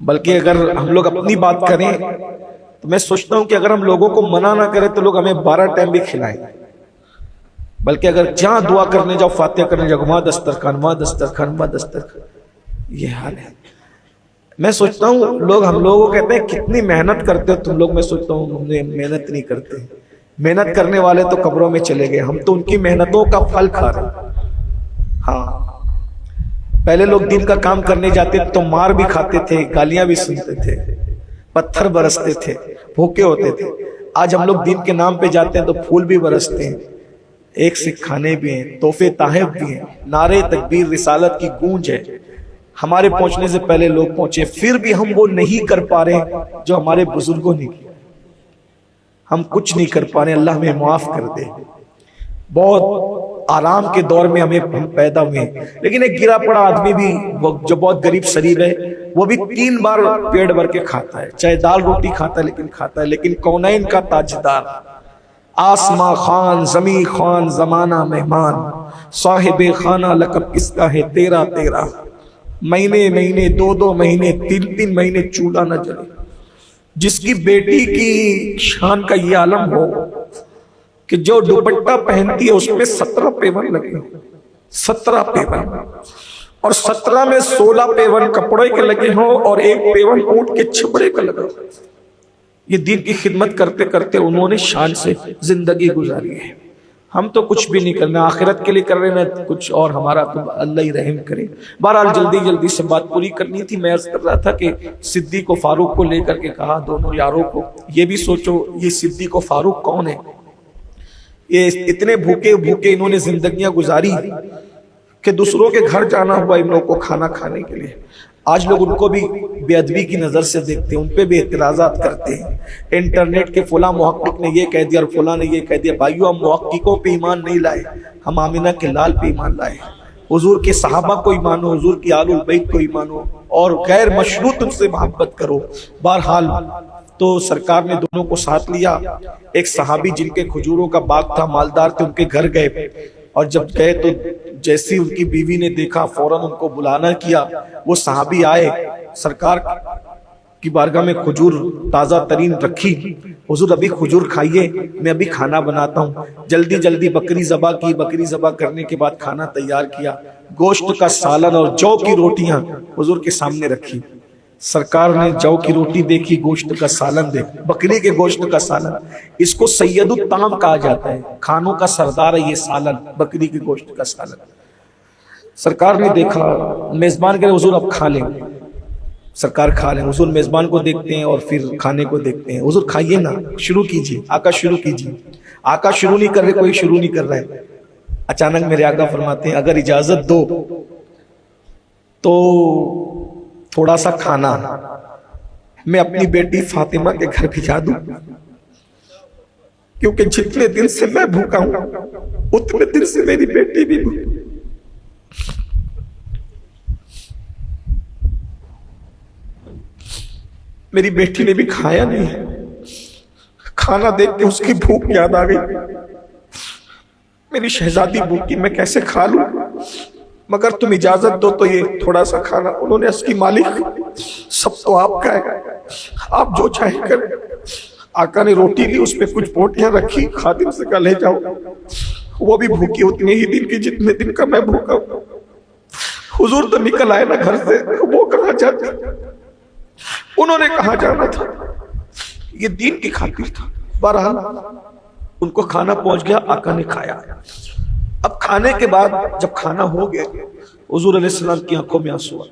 [SPEAKER 1] बल्कि अगर हम लोग अपनी बात करें तो मैं सोचता हूं कि अगर हम लोगों को मना ना करें तो लोग हमें 12 टाइम भी खिलाएं। बल्कि अगर जहां दुआ करने जाओ, फातिहा करने जाओ, वहां दस्तरखान, वहां दस्तरखान, वहां दस्तरखान, ये हाल है। मैं सोचता हूँ लोग हम लोगों को कहते हैं कितनी मेहनत करते हो तुम लोग, मैं सोचता हूँ हमने मेहनत नहीं करते। मेहनत करने वाले तो कब्रों में चले गए, हम तो उनकी मेहनतों का फल खा रहे। हाँ, पहले लोग दिन का काम करने जाते तो मार भी खाते थे, गालियां भी सुनते थे, पत्थर बरसते थे, भूखे होते थे। आज हम लोग दिन के नाम पे जाते हैं तो फूल भी बरसते हैं, एक से खाने भी हैं, तोहफे ताहिफ भी हैं, नारे तकबीर रिसालत की गूंज है। हमारे पहुंचने से पहले लोग पहुंचे, फिर भी हम वो नहीं कर पा रहे जो हमारे बुजुर्गों ने किया। हम कुछ नहीं कर पा रहे, अल्लाह हमें माफ कर दे। बहुत आराम के दौर में हम पैदा हुए, लेकिन एक गिरा पड़ा आदमी भी जो बहुत गरीब शरीफ है, वो भी 3 बार पेट भर के खाता है, चाहे दाल रोटी खाता है लेकिन खाता है। लेकिन कौनैन का ताजदार, आसमां खान, जमी खान, जमाना मेहमान, साहिबे खाना लकब किसका है तेरा तेरा। महीने महीने, 2-2 महीने, 3-3 महीने चूल्हा न जले। जिसकी बेटी की शान का ये आलम हो कि जो दुपट्टा पहनती है उसमें 17 पेवन लगे, 17 पेवन, और 17 में 16 पेवन कपड़े के लगे हों और 1 पेवन ऊंट के छपड़े का लगा। ये दीन की खिदमत करते करते उन्होंने शान से जिंदगी गुजारी है। हम तो कुछ भी नहीं करना, आखिरत के लिए कर रहे हैं कुछ, और हमारा तो अल्लाह ही रहम करे। बहरहाल जल्दी जल्दी से बात पूरी करनी थी। मैं अर्ज कर रहा था कि सिद्दीक और फारूक को लेकर के कहा दोनों यारों को, ये भी सोचो ये सिद्दीक और फारूक कौन है। ये इतने भूखे भूखे इन्होंने जिंदगियां गुजारी कि दूसरों के घर जाना हुआ इन लोगों को खाना खाने के लिए। आज लोग उनको भी बेअदबी की नजर से देखते हैं, उनपे भी एतराजात करते हैं। इंटरनेट के फुला मुहक्किक ने ये कह दिया और फुला ने ये कह दिया। भाइयों, हम मुहक्किकों पे ईमान नहीं लाए, हम आमिना के लाल पे ईमान लाए। हुजूर के सहाबा को ईमान हो, हुजूर की आलुल बैत को ईमान हो और गैर मशरूत उनसे मोहब्बत करो। बहरहाल तो सरकार ने दोनों को साथ लिया। एक सहाबी जिनके खजूरों का बाग था, मालदार थे, उनके घर गए और जब गए तो जैसी उनकी बीवी ने देखा फौरन उनको बुलाना किया। वो सहाबी आए, सरकार की बारगाह में खजूर ताज़ा तरीन रखी। हुजूर अभी खजूर खाइए, मैं अभी खाना बनाता हूँ। जल्दी जल्दी बकरी ज़बा की, बकरी ज़बा करने के बाद खाना तैयार किया। गोश्त का सालन और जौ की रोटियां हुजूर के सामने रखी। सरकार ने जौ की रोटी देखी, गोश्त का सालन देखा, बकरी के गोश्त का सालन। इसको सैयदुत ताम कहा जाता है, खानों का सरदार है ये सालन, बकरी के गोश्त का सालन। सरकार ने देखा, मेजबान कहे हुजूर अब खा लेंगे। सरकार खा लें, हुजूर मेजबान को देखते हैं और फिर खाने को देखते हैं। हुजूर खाइए ना, शुरू कीजिए, आका शुरू कीजिए। आका शुरू नहीं कर रहे, कोई शुरू नहीं कर रहा है। अचानक मेरे आका फरमाते हैं अगर इजाजत दो तो थोड़ा सा खाना मैं अपनी बेटी फातिमा के घर भिजा दूं, क्योंकि जितने दिन से मैं भूखा हूं उतने दिन से मेरी बेटी भी भूखी। मेरी बेटी ने भी खाया नहीं है। खाना देख के उसकी भूख याद आ गई। मेरी शहजादी भूखी, मैं कैसे खा लूं, मगर तुम इजाजत दो तो ये थोड़ा सा खाना। उन्होंने उसकी मालिक सब तो आपका है, आप जो चाहे करें। आका ने रोटी ली, उसमें कुछ बोटियां रखी, खादिम से कहा ले जाओ। वो भी भूखी उतने ही दिन की जितने दिन का मैं भूखा हूं। हुजूर तो निकल आए ना घर से, वो कहाँ जाती, उन्होंने कहा जाना था, ये दीन की खातिर था। बहरहाल उनको खाना पहुंच गया, आका ने खाया। अब खाने के बाद जब खाना हो गया, हुजूर अलैहिस्सलाम की आंखों में आंसू आ।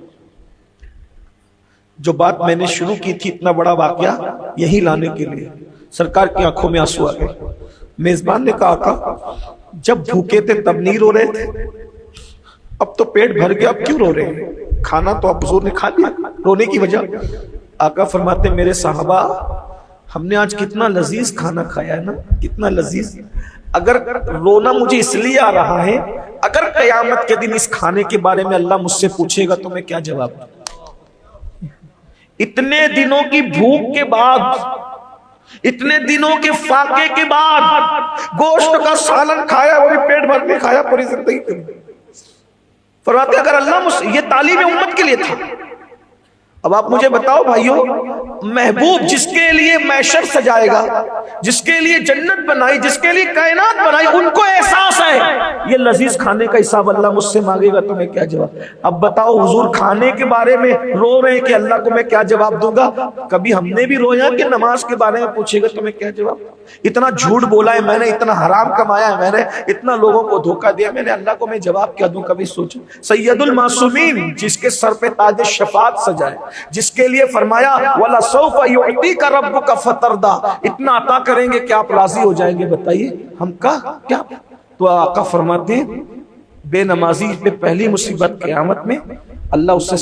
[SPEAKER 1] जो बात मैंने शुरू की थी, इतना बड़ा वाकया यही लाने के लिए सरकार की आंखों में आंसू आ गए। मेजबान ने कहा आका जब भूखे थे तब नहीं रो रहे थे, अब तो पेट भर गया, अब क्यों रो रहे हैं? खाना तो अब हुजूर ने खा लिया, रोने की वजह? आका फरमाते मेरे साहबा, हमने आज कितना लजीज खाना खाया है ना, कितना लजीज। अगर रोना मुझे इसलिए आ रहा है, अगर कयामत के दिन इस खाने के बारे में अल्लाह मुझसे पूछेगा तो मैं क्या जवाब दूं? इतने दिनों की भूख के बाद, इतने दिनों के फाके के बाद गोश्त का सालन खाया, वो भी पेट भर के खाया पूरी जिंदगी। फरमाते अगर अल्लाह मुझसे, ये तालीम उम्मत के लिए था। अब आप मुझे बताओ भाइयों, महबूब जिसके लिए मैशर सजाएगा, जिसके लिए जन्नत बनाई, जिसके लिए कायनात बनाई, उनको एहसास है ये लजीज खाने का हिसाब अल्लाह मुझसे मांगेगा तो मैं क्या जवाब? अब बताओ हुजूर खाने के बारे में रो रहे हैं कि अल्लाह को मैं क्या जवाब दूंगा? कभी हमने भी रोया कि नमाज के बारे में पूछेगा तो मैं क्या जवाब? इतना झूठ बोला है मैंने, इतना हराम कमाया है मैंने, इतना लोगों को धोखा दिया मैंने, अल्लाह को मैं जवाब क्या दूं? कभी सोचो। सैयदुल मासूमीन जिसके सर पे ताज शफात सजाए, जिसके लिए फरमाया वला सौफा युअतीका रब्बुका फतरदा, इतना अता करेंगे कि आप राजी हो जाएंगे। बताइए हम का क्या? तो आका फरमाते हैं बेनमाजी पे पहली मुसीबत क़यामत में अल्लाह उससे